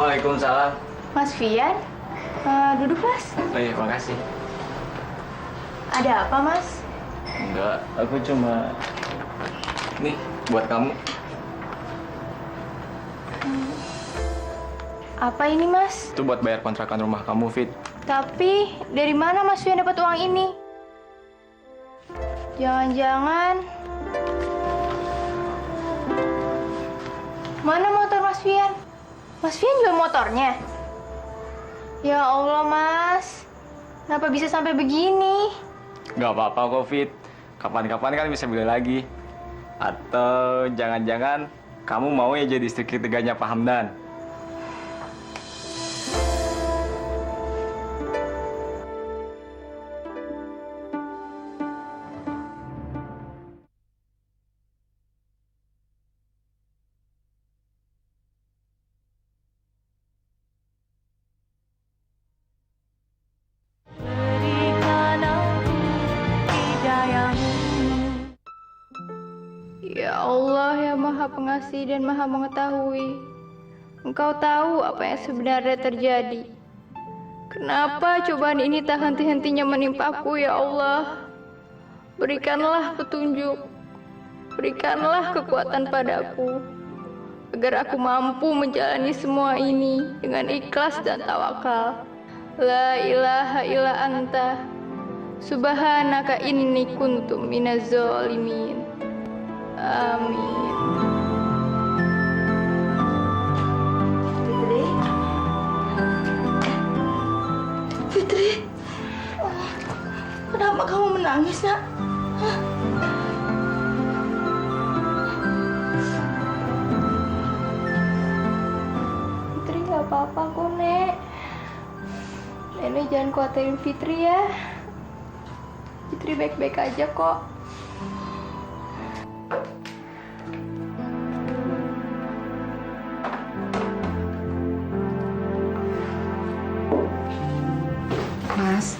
Waalaikumsalam. Mas Fian? Duduk, Mas. Oh iya, makasih. Ada apa, Mas? Enggak, aku cuma... Nih, buat kamu. Apa ini, Mas? Itu buat bayar kontrakan rumah kamu, Fit. Tapi, dari mana Mas Fian dapat uang ini? Jangan-jangan... Mana motor Mas Fian? Mas Fian jual motornya? Ya Allah, Mas. Kenapa bisa sampai begini? Nggak apa-apa kok, Fit. Kapan-kapan kan bisa beli lagi. Atau jangan-jangan kamu mau ya jadi istri ketiganya Pak Hamdan? Ya Allah, yang Maha Pengasih dan Maha Mengetahui. Engkau tahu apa yang sebenarnya terjadi. Kenapa cobaan ini tak henti-hentinya menimpaku, ya Allah? Berikanlah petunjuk. Berikanlah kekuatan padaku. Agar aku mampu menjalani semua ini dengan ikhlas dan tawakal. La ilaha illa anta. Subhanaka inni kuntu minaz zalimin. Amin. Fitri, kenapa kamu menangis, Nak? Hah? Fitri nggak apa-apa kok, Nek. Nenek jangan khawatirin Fitri ya. Fitri baik-baik aja kok. Mas,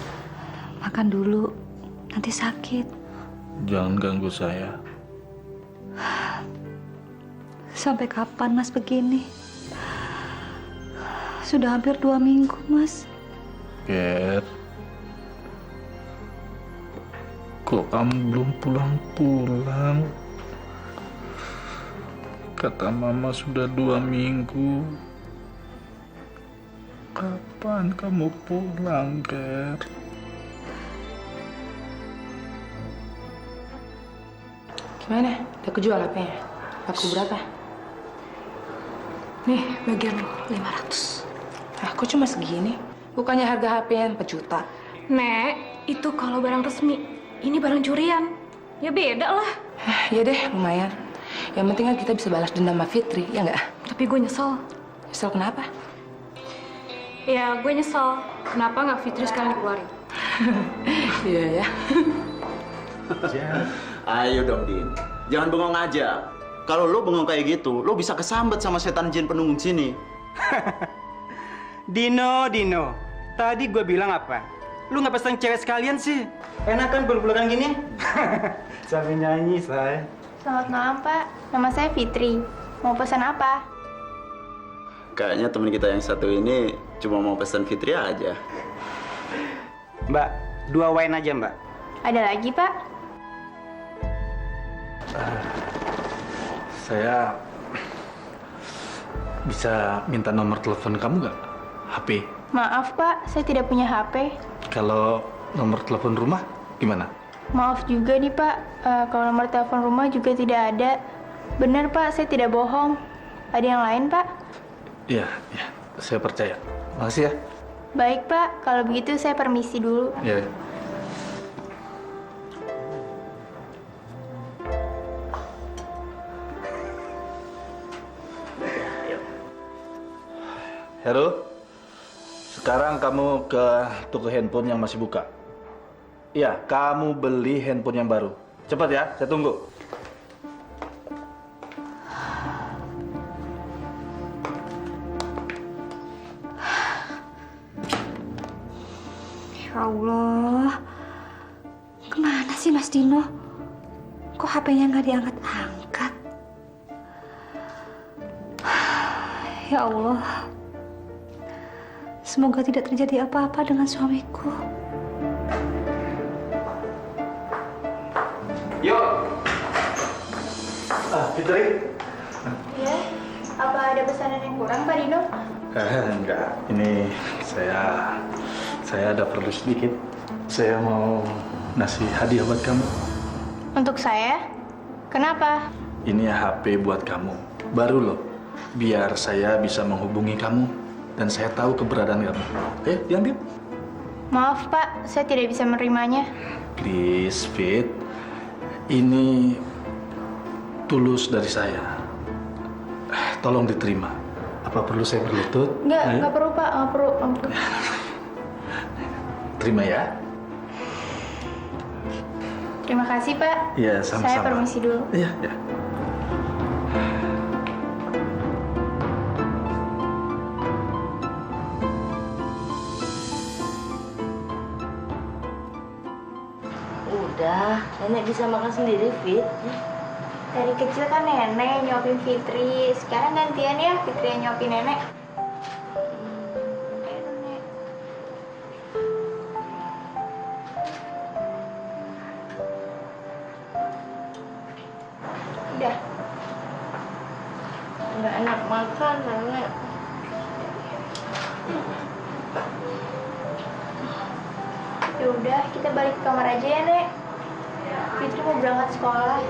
makan dulu. Nanti sakit. Jangan ganggu saya. Sampai kapan Mas begini? Sudah hampir 2 minggu, Mas. Cat, kok kamu belum pulang-pulang? Kata Mama sudah 2 minggu. Kapan kamu pulang, Ger? Gimana? Udah kejual HP-nya? Laku berapa? Nih, bagian lo 500. Ah, kok cuma segini? Bukannya harga HP-nya 4 juta? Nek, itu kalau barang resmi. Ini barang curian. Ya beda lah. Ya deh, lumayan. Yang penting kan kita bisa balas dendam sama Fitri, ya nggak? Tapi gue nyesel. Nyesel kenapa? Ya, gue nyesel. Kenapa nggak Fitri sekalian dikeluarin? Iya ya. Ayo dong, Din. Jangan bengong aja. Kalau lo bengong kayak gitu, lo bisa kesambet sama setan jin penunggu sini. Dino. Tadi gue bilang apa? Lu nggak pesan cewek sekalian sih? Enak kan peluk-pelukan gini? Sambil nyanyi, say. Selamat malam, Pak. Nama saya Fitri. Mau pesan apa? Kayaknya teman kita yang satu ini cuma mau pesan Fitri aja. Mbak, 2 wine aja, Mbak. Ada lagi, Pak? Saya bisa minta nomor telepon kamu nggak? HP. Maaf, Pak. Saya tidak punya HP. Kalau nomor telepon rumah gimana? Maaf juga nih, Pak. Kalau nomor telepon rumah juga tidak ada. Benar, Pak. Saya tidak bohong. Ada yang lain, Pak? Iya, saya percaya. Makasih ya. Baik, Pak. Kalau begitu saya permisi dulu. Iya. Hero, sekarang kamu ke toko handphone yang masih buka. Iya, kamu beli handphone yang baru. Cepat ya, saya tunggu. Ya Allah, kemana sih Mas Dino? Kok HP-nya nggak diangkat-angkat? Ya Allah, semoga tidak terjadi apa-apa dengan suamiku. Yuk. Fitri. Iya. Apa ada pesanan yang kurang, Pak Dino? Enggak, ini saya ada perlu sedikit. Saya mau ngasih hadiah buat kamu. Untuk saya? Kenapa? Ini HP buat kamu, baru loh. Biar saya bisa menghubungi kamu dan saya tahu keberadaan kamu. Diambil. Maaf, Pak. Saya tidak bisa menerimanya. Please, Fit. Ini tulus dari saya. Tolong diterima. Apa perlu saya berlutut? Nggak perlu, Pak. Nggak perlu. Terima ya. Terima kasih, Pak. Iya, sama-sama. Saya permisi dulu. Iya. Udah, nenek bisa makan sendiri, Fit. Dari kecil kan nenek nyuapin Fitri. Sekarang gantian ya, Fitri yang nyuapin nenek. Udah. Nggak enak makan, nenek. Ya udah, kita balik ke kamar aja ya, Nek. Fitri mau berangkat sekolah.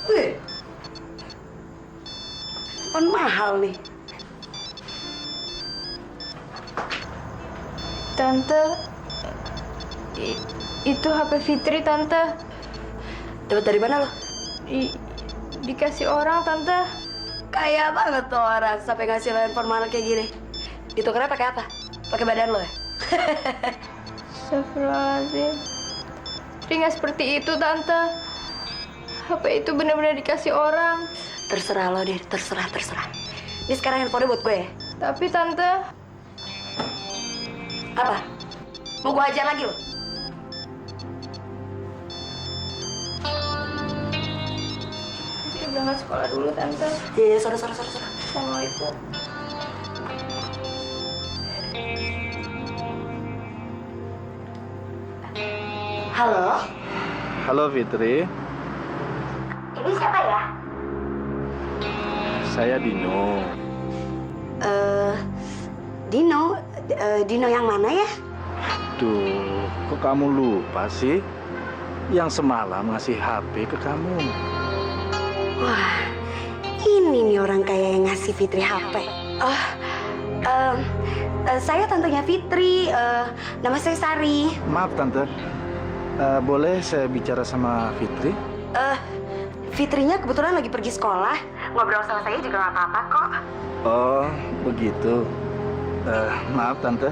Wih, kan mahal nih. Tante, itu HP Fitri, Tante. Dapat dari mana lo? Dikasih orang, Tante. Kaya banget tuh orang sampai ngasih lo handphone mahal kayak gini. Ditukernya pakai apa? Pakai badan lo ya? Astagfirullahaladzim. Fitri nggak seperti itu, Tante. HP itu benar-benar dikasih orang. Terserah lo deh, terserah. Ini sekarang handphonenya buat gue ya? Tapi, Tante... Apa? Mau gue ajar lagi lo? Fitri berangkat sekolah dulu, Tante. Iya, sorry. Assalamualaikum. Halo? Halo Fitri, Ini siapa ya? saya Dino. Dino yang mana ya? Duh, kok kamu lupa sih? Yang semalam ngasih HP ke kamu. Wah, ini nih orang kaya yang ngasih Fitri HP. Saya tantenya Fitri, nama saya Sari. Maaf Tante, boleh saya bicara sama Fitri? Fitrinya kebetulan lagi pergi sekolah. Ngobrol sama saya juga nggak apa-apa kok. Oh, begitu. Maaf Tante.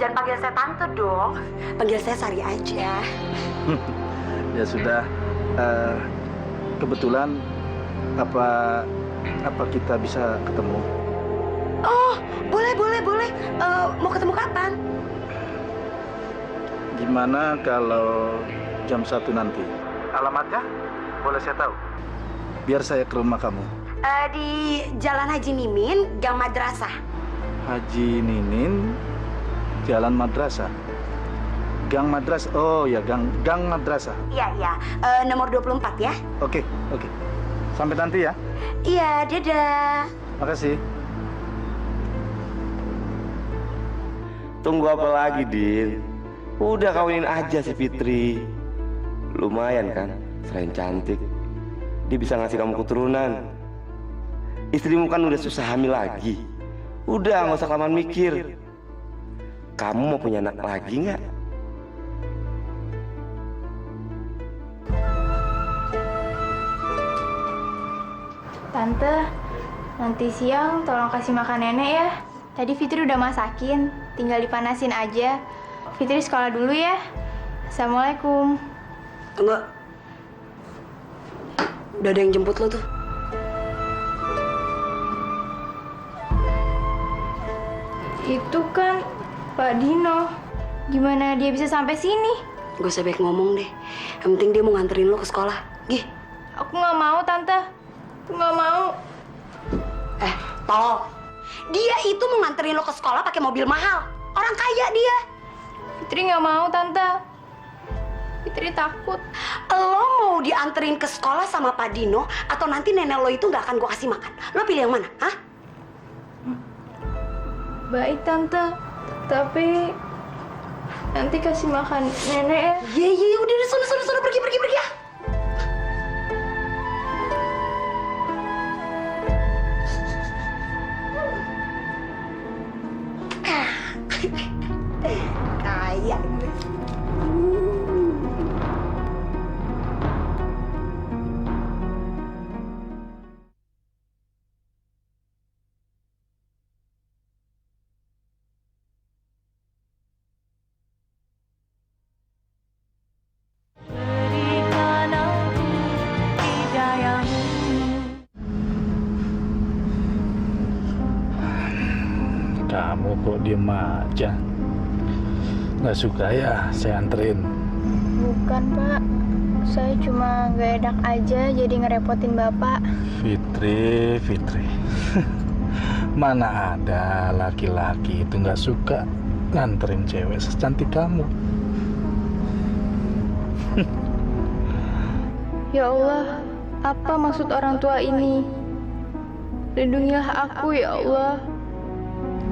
Jangan panggil saya Tante dong. Panggil saya Sari aja. Ya sudah. Kebetulan apa kita bisa ketemu? Oh, boleh. Mau ketemu kapan? Gimana kalau jam 1 nanti? Alamatnya boleh saya tahu? Biar saya ke rumah kamu. Di Jalan Haji Mimin, Gang Madrasah. Haji Ninin, Jalan Madrasah. Gang Madrasah. Oh ya, Gang Madrasah. Iya. Nomor 24 ya. Oke. Sampai nanti ya. Iya, dadah. Makasih. Tunggu apa lagi, Din? Udah kawinin aja si Fitri. Lumayan kan, selain cantik, dia bisa ngasih kamu keturunan. Istrimu kan udah susah hamil lagi. Udah, nggak usah kelamaan mikir. Kamu mau punya anak lagi nggak? Tante, nanti siang tolong kasih makan nenek ya. Tadi Fitri udah masakin, tinggal dipanasin aja. Fitri sekolah dulu ya. Assalamualaikum. Enggak. Udah ada yang jemput lo tuh. Itu kan Pak Dino. Gimana dia bisa sampai sini? Gak usah baik ngomong deh. Yang penting dia mau nganterin lo ke sekolah. Gih. Aku nggak mau, Tante. Aku nggak mau. Tolong. Dia itu mau nganterin lo ke sekolah pakai mobil mahal. Orang kaya dia. Fitri nggak mau, Tante. Fitri takut. Lo mau dianterin ke sekolah sama Pak Dino atau nanti nenek lo itu nggak akan gue kasih makan? Lo pilih yang mana? Hah? Baik, Tante. Tapi nanti kasih makan nenek ya. Iya, udah sono pergi ya. Kaya gue. Kamu kok diem aja? Nggak suka ya saya anterin? Bukan, Pak. Saya cuma gak enak aja jadi ngerepotin Bapak. Fitri. Mana ada laki-laki itu nggak suka nganterin cewek secantik kamu. Ya Allah, apa maksud orang tua ini? Lindungilah aku, ya Allah.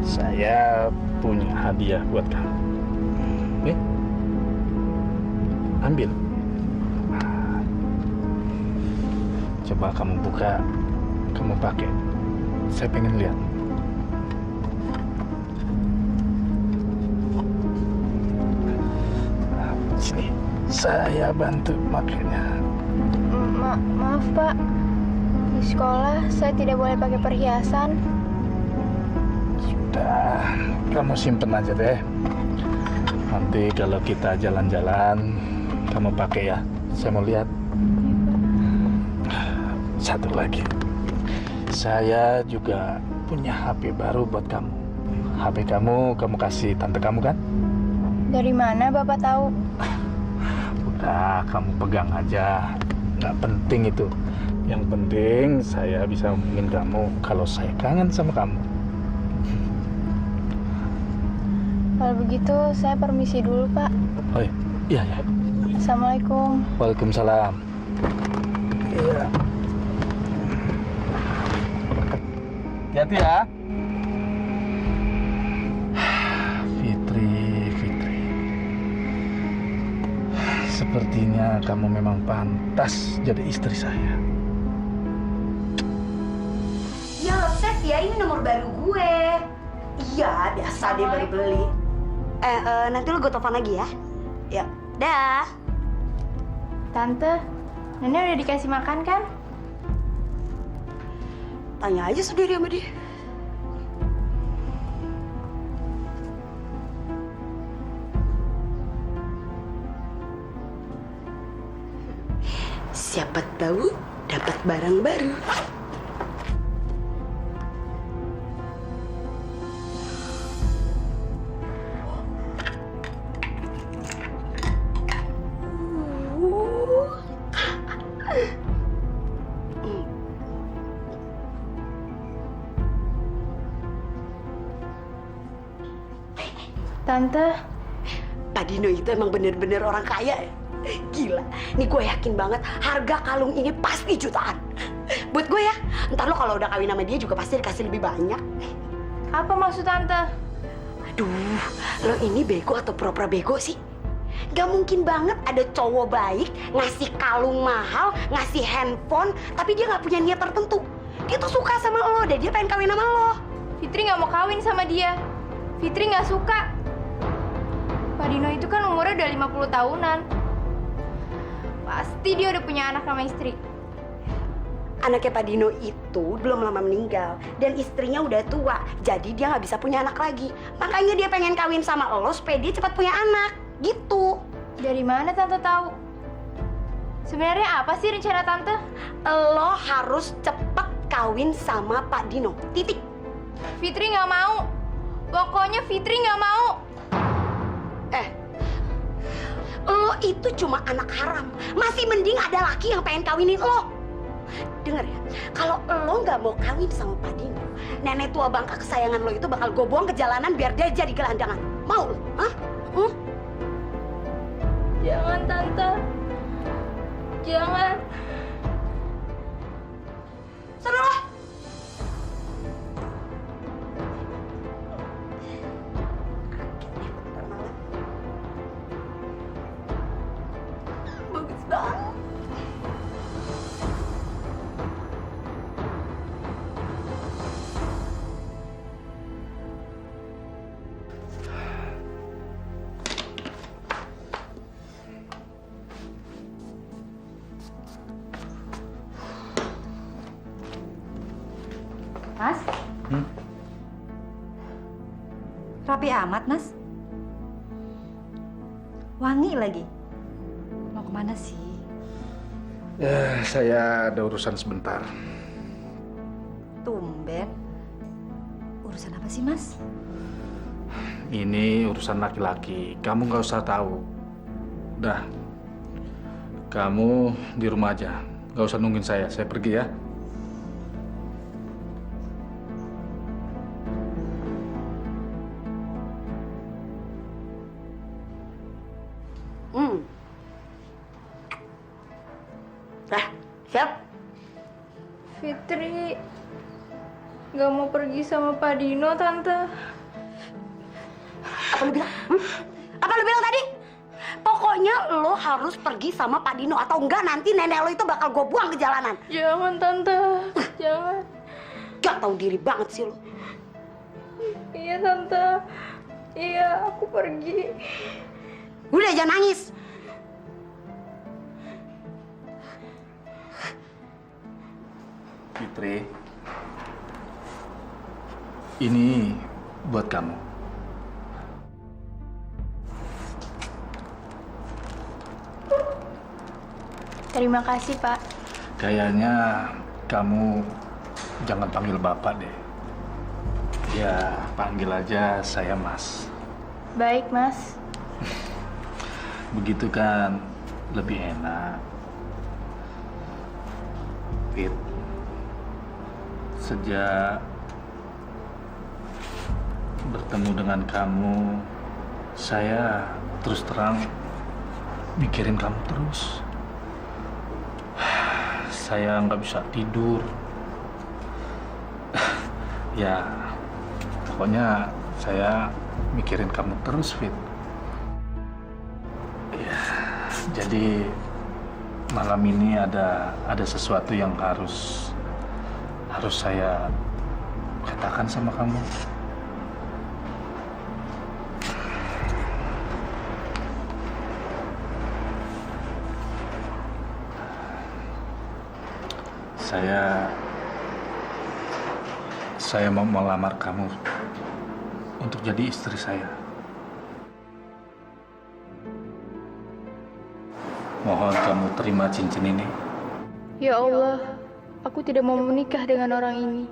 Saya punya hadiah buat kamu. Nih, ambil. Coba kamu buka, kamu pakai. Saya pengen lihat. Saya bantu makanya. Maaf Pak, di sekolah saya tidak boleh pakai perhiasan. Sudah, kamu simpen aja deh. Nanti kalau kita jalan-jalan, kamu pakai ya. Saya mau lihat. Satu lagi, saya juga punya HP baru buat kamu. HP kamu kasih tante kamu kan? Dari mana Bapak tahu? Udah, kamu pegang aja. Nggak penting itu. Yang penting saya bisa hubungin kamu kalau saya kangen sama kamu. Kalau begitu saya permisi dulu Pak. Oh iya, ya. Assalamualaikum. Waalaikumsalam. Iya. Hati-hati ya. Fitri. Sepertinya kamu memang pantas jadi istri saya. Ya lo Seth ya, ini nomor baru gue. Iya, biasa dia baru beli. Nanti lo gue telepon lagi ya. Ya, dah. Tante, Nenek udah dikasih makan kan? Tanya aja sendiri sama dia. Siapa tahu dapat barang baru. Tante, Pak Dino itu emang bener-bener orang kaya ya. Gila, nih gue yakin banget harga kalung ini pasti jutaan. Buat gue ya, ntar lo kalau udah kawin sama dia juga pasti dikasih lebih banyak. apa maksud Tante? Aduh, lo ini bego atau pura-pura bego sih? Gak mungkin banget ada cowok baik ngasih kalung mahal, ngasih handphone, tapi dia gak punya niat tertentu. Dia tuh suka sama lo dan dia pengen kawin sama lo. Fitri gak mau kawin sama dia. Fitri gak suka. Pak Dino itu kan umurnya udah 50 tahunan. Pasti dia udah punya anak sama istri. Anaknya Pak Dino itu belum lama meninggal dan istrinya udah tua, jadi dia nggak bisa punya anak lagi. Makanya dia pengen kawin sama lo supaya dia cepat punya anak, gitu. Dari mana Tante tahu? Sebenarnya apa sih rencana Tante? Lo harus cepet kawin sama Pak Dino, titik. Fitri nggak mau. Pokoknya Fitri nggak mau. Lo itu cuma anak haram. Masih mending ada laki yang pengen kawinin lo. Dengar ya, kalau lo nggak mau kawin sama Pak Dino, nenek tua bangka kesayangan lo itu bakal gue buang ke jalanan biar dia jadi gelandangan. Mau lo? Hah? Jangan Tante. Jangan. Sana lo. Bagus banget. Mas? Rapi amat, Mas. Wangi lagi. Mau kemana sih? Saya ada urusan sebentar. Tumben. Urusan apa sih, Mas? Ini urusan laki-laki. Kamu nggak usah tahu. Udah. Kamu di rumah aja. Nggak usah nungguin saya. Saya pergi ya. Siap? Fitri nggak mau pergi sama Pak Dino, Tante. Apa lu bilang? Apa lu bilang tadi? Pokoknya lo harus pergi sama Pak Dino atau enggak nanti nenek lo itu bakal gue buang ke jalanan. Jangan, Tante. Jangan. Gak tahu diri banget sih lo. Iya, Tante. Iya, aku pergi. Udah, jangan nangis. Fitri. Ini buat kamu. Terima kasih, Pak. Kayaknya kamu jangan panggil Bapak deh. Ya, panggil aja saya Mas. Baik, Mas. Begitu kan lebih enak. Fit, sejak bertemu dengan kamu, saya terus terang mikirin kamu terus. Saya nggak bisa tidur. Ya, pokoknya saya mikirin kamu terus, Fit. Ya, jadi malam ini ada sesuatu yang harus saya katakan sama kamu. Saya mau melamar kamu untuk jadi istri saya. Mohon kamu terima cincin ini. Ya Allah, aku tidak mau menikah dengan orang ini.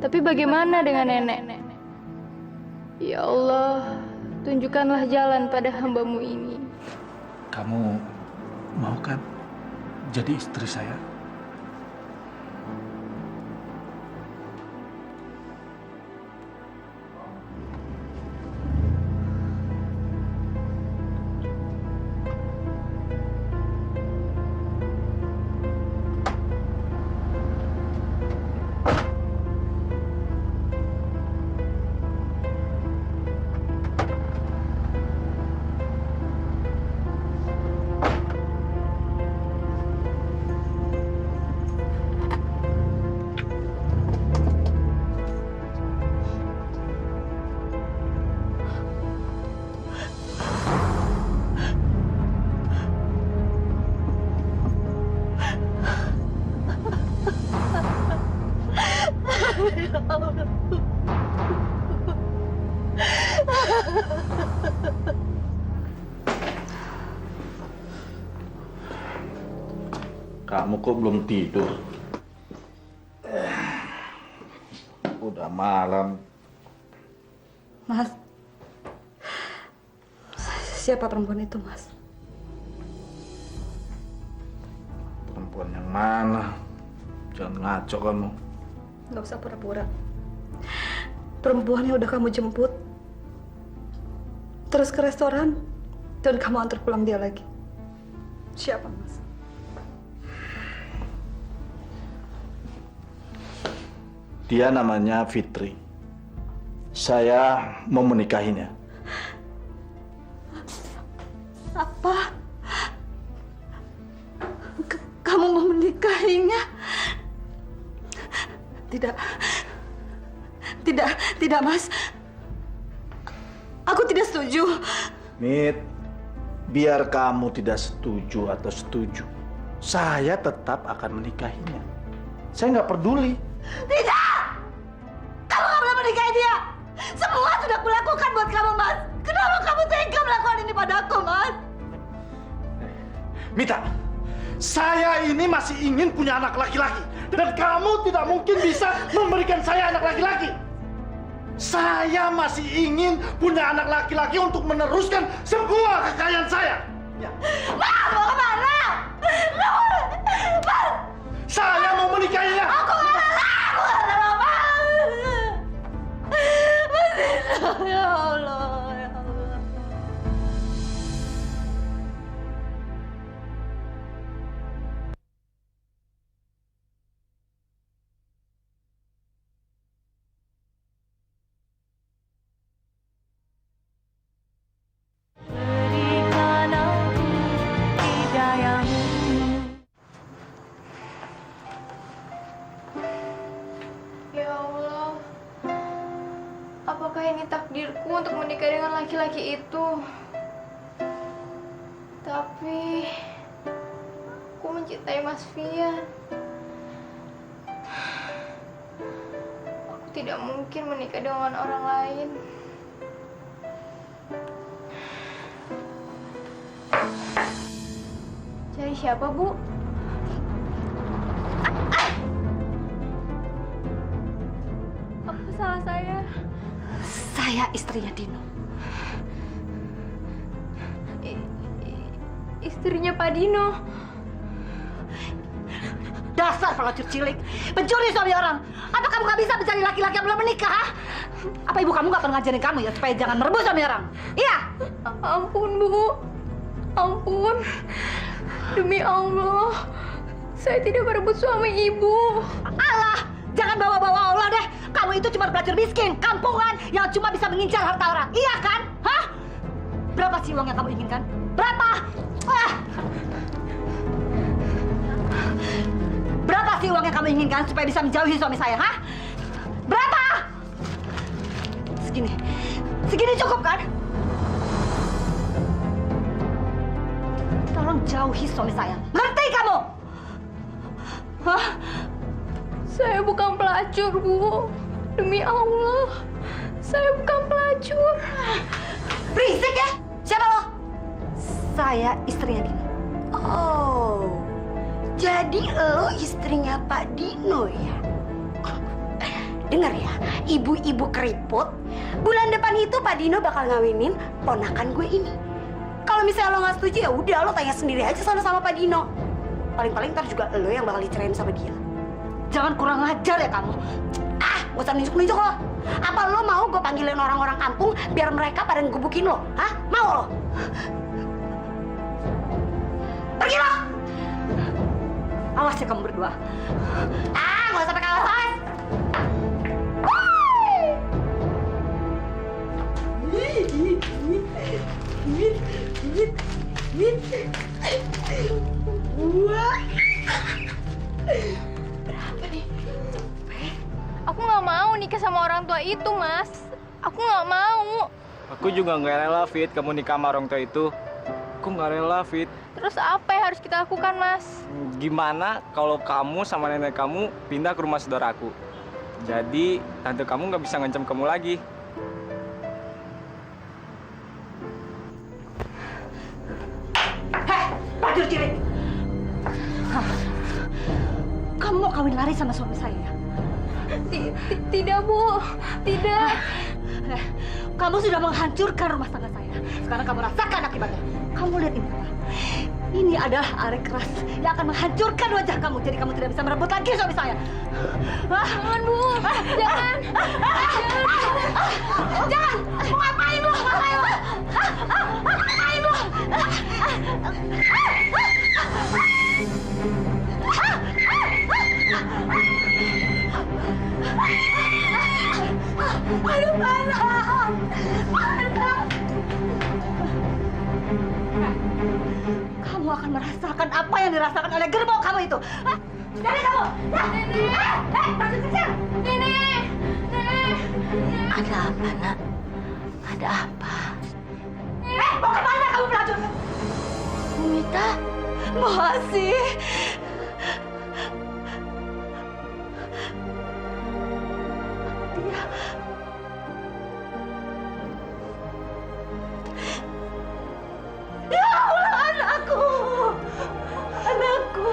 Tapi bagaimana dengan nenek? Ya Allah, tunjukkanlah jalan pada hamba-Mu ini. Kamu mau kan jadi istri saya? Kamu kok belum tidur? Udah malam. Mas, siapa perempuan itu, Mas? Perempuan yang mana? Jangan ngaco kamu. Nggak usah pura-pura. Perempuan yang udah kamu jemput, terus ke restoran, dan kamu antar pulang dia lagi. Siapa, Mas? Dia namanya Fitri. Saya mau menikahinya. Apa? Kamu mau menikahinya? Tidak, Mas. Aku tidak setuju. Mit, biar kamu tidak setuju atau setuju, saya tetap akan menikahinya. Saya nggak peduli. Tidak! Kamu gak boleh menikahi dia! Semua sudah kulakukan buat kamu, Mas! Kenapa kamu tega melakukan ini padaku, Mas? Mita, saya ini masih ingin punya anak laki-laki. Dan kamu tidak mungkin bisa memberikan saya anak laki-laki. Saya masih ingin punya anak laki-laki untuk meneruskan semua kekayaan saya. Mas, mau kemana? Mas! Saya mau menikahinya. Aku gak rela! Aku gak rela, Mas! Ya Allah, ya Allah. Ya Allah, apakah ini takdirku untuk menikah dengan laki-laki itu? Tapi aku mencintai Mas Fian. tidak mungkin menikah dengan orang lain. Cari siapa, Bu? Apa salah saya? Saya istrinya Dino. Istrinya Pak Dino. Dasar pelacur cilik, pencuri suami orang. Apa kamu nggak bisa mencari laki-laki yang belum menikah? Ha? Apa ibu kamu nggak pernah ngajarin kamu ya supaya jangan merebut suami orang? Iya. Ampun, Bu. Ampun. Demi Allah, saya tidak merebut suami ibu. Allah, jangan bawa-bawa Allah deh. Kamu itu cuma pelacur miskin, kampungan yang cuma bisa mengincar harta orang. Iya kan? Hah? Berapa sih uang yang kamu inginkan? Berapa? Berapa sih uang yang kamu inginkan supaya bisa menjauhi suami saya? Hah? Berapa? Segini. Segini cukup kan? Tolong jauhi suami saya. Ngerti kamu? Hah? Saya bukan pelacur, Bu. Demi Allah, saya bukan pelacur. Berisik ya? Siapa lo? Saya istrinya Dino. Oh, jadi lo istrinya Pak Dino ya? Dengar ya, ibu-ibu keriput. Bulan depan itu Pak Dino bakal ngawinin ponakan gue ini. Kalau misalnya lo nggak setuju ya udah lo tanya sendiri aja sama Pak Dino. Paling-paling ntar juga lo yang bakal dicerain sama dia. Jangan kurang ajar ya kamu. Gak usah nunjuk-nunjuk lo. Apa lo mau gue panggilin orang-orang kampung biar mereka pada ngegebukin lo? Hah? Mau lo? Pergi lo! Awas ya kamu berdua. Gak usah pakai alasan. Berapa nih? Aku nggak mau nikah sama orang tua itu, Mas. Aku nggak mau. Aku juga nggak rela, Fit, kamu nikah sama orang tua itu. Aku nggak rela, Fit. Terus apa yang harus kita lakukan, Mas? Gimana kalau kamu sama nenek kamu pindah ke rumah saudaraku? Jadi tante kamu nggak bisa ngancam kamu lagi. Pelacur cilik. Kamu mau kawin lari sama suami saya ya? Tidak, Bu. Tidak. Kamu sudah menghancurkan rumah tangga saya. Sekarang kamu rasakan akibatnya. Kamu lihat ini. Ini adalah arek keras yang akan menghancurkan wajah kamu. Jadi kamu tidak bisa merebut lagi suami saya. Jangan, Bu. Jangan. Jangan. Mau ngapain lu? Ngapain lu? Ngapain lu? Aduh, panas. Panas. Kamu akan merasakan apa yang dirasakan oleh gerbong kamu itu. Dari kamu. Masuk kecil. Nenek. Nenek. Ada apa, Nak? Ada apa? Mau kemana kamu pelacur? Mita, masih. Ya Allah, anakku. Anakku.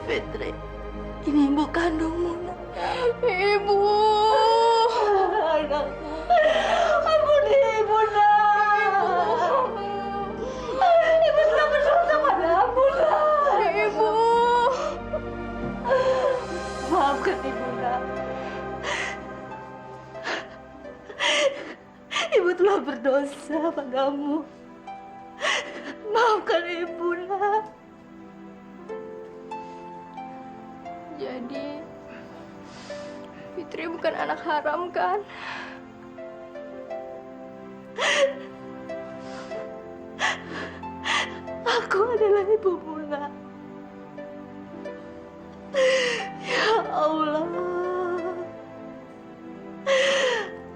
Fitri, ini ibu kandungmu, Nak. Ibu. Anakku. Ampun ibu, Nak. Ibu sudah berdosa padamu, Nak. Ibu. Maafkan ibu, Nak. Ibu telah berdosa padamu. Maafkan ibu, Nak. Jadi, Fitri bukan anak haram, kan? Aku adalah ibumu, Nak. Ya Allah.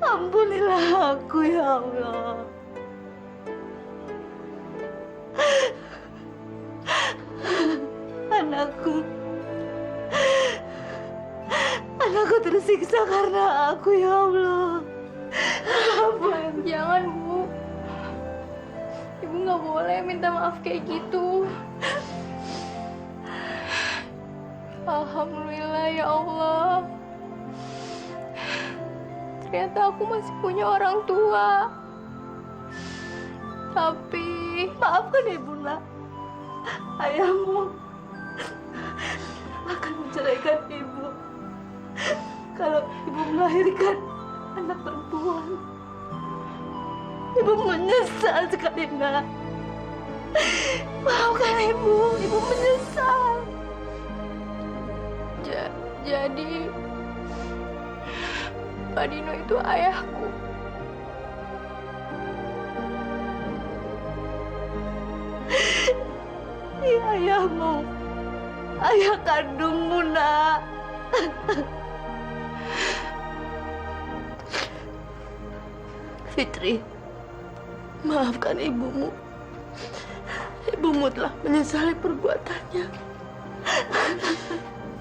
Ampunilah aku, ya Allah. Anakku. Anakku tersiksa karena aku, ya Allah. Jangan, Bu. Ibu nggak boleh minta maaf kayak gitu. Alhamdulillah ya Allah. Ternyata aku masih punya orang tua. Tapi maafkan Ibu, nak. Ayahmu akan menceraikan Ibu kalau Ibu melahirkan anak perempuan. Ibu menyesal sekali, nak. Maafkan Ibu, Ibu menyesal. Jadi Pak Dino itu ayahku. Iya, ayahmu. Ayah kandungmu, nak. Fitri, maafkan ibumu. Ibumu telah menyesali perbuatannya.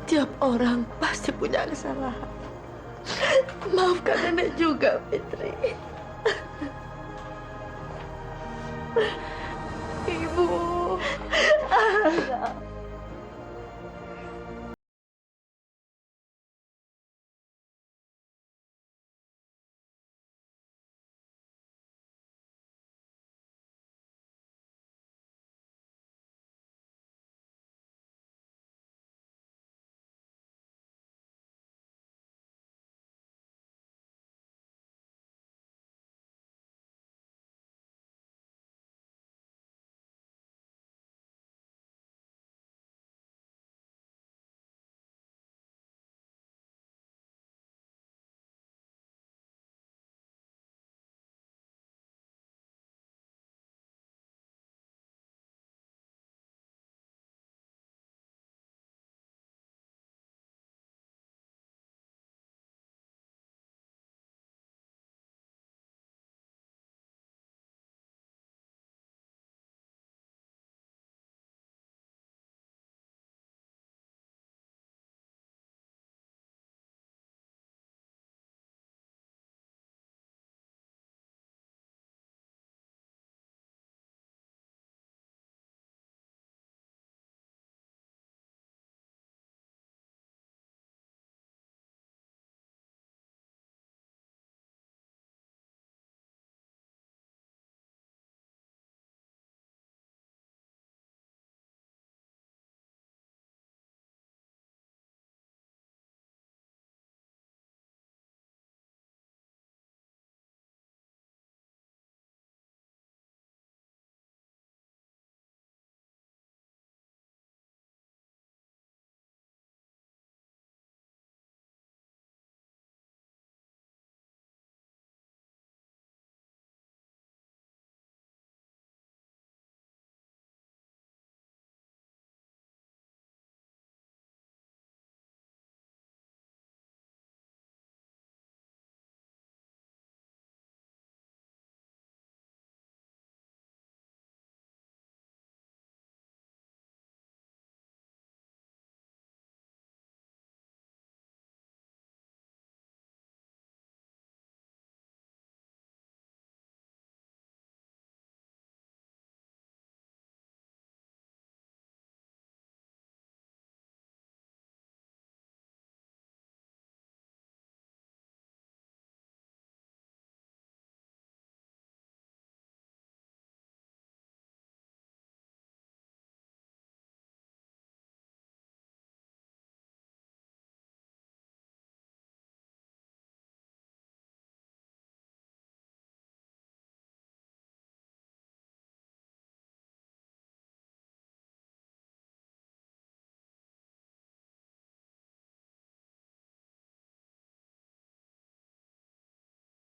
Tiap orang pasti punya kesalahan. Maafkan nenek juga, Fitri. Ibu. Ayah.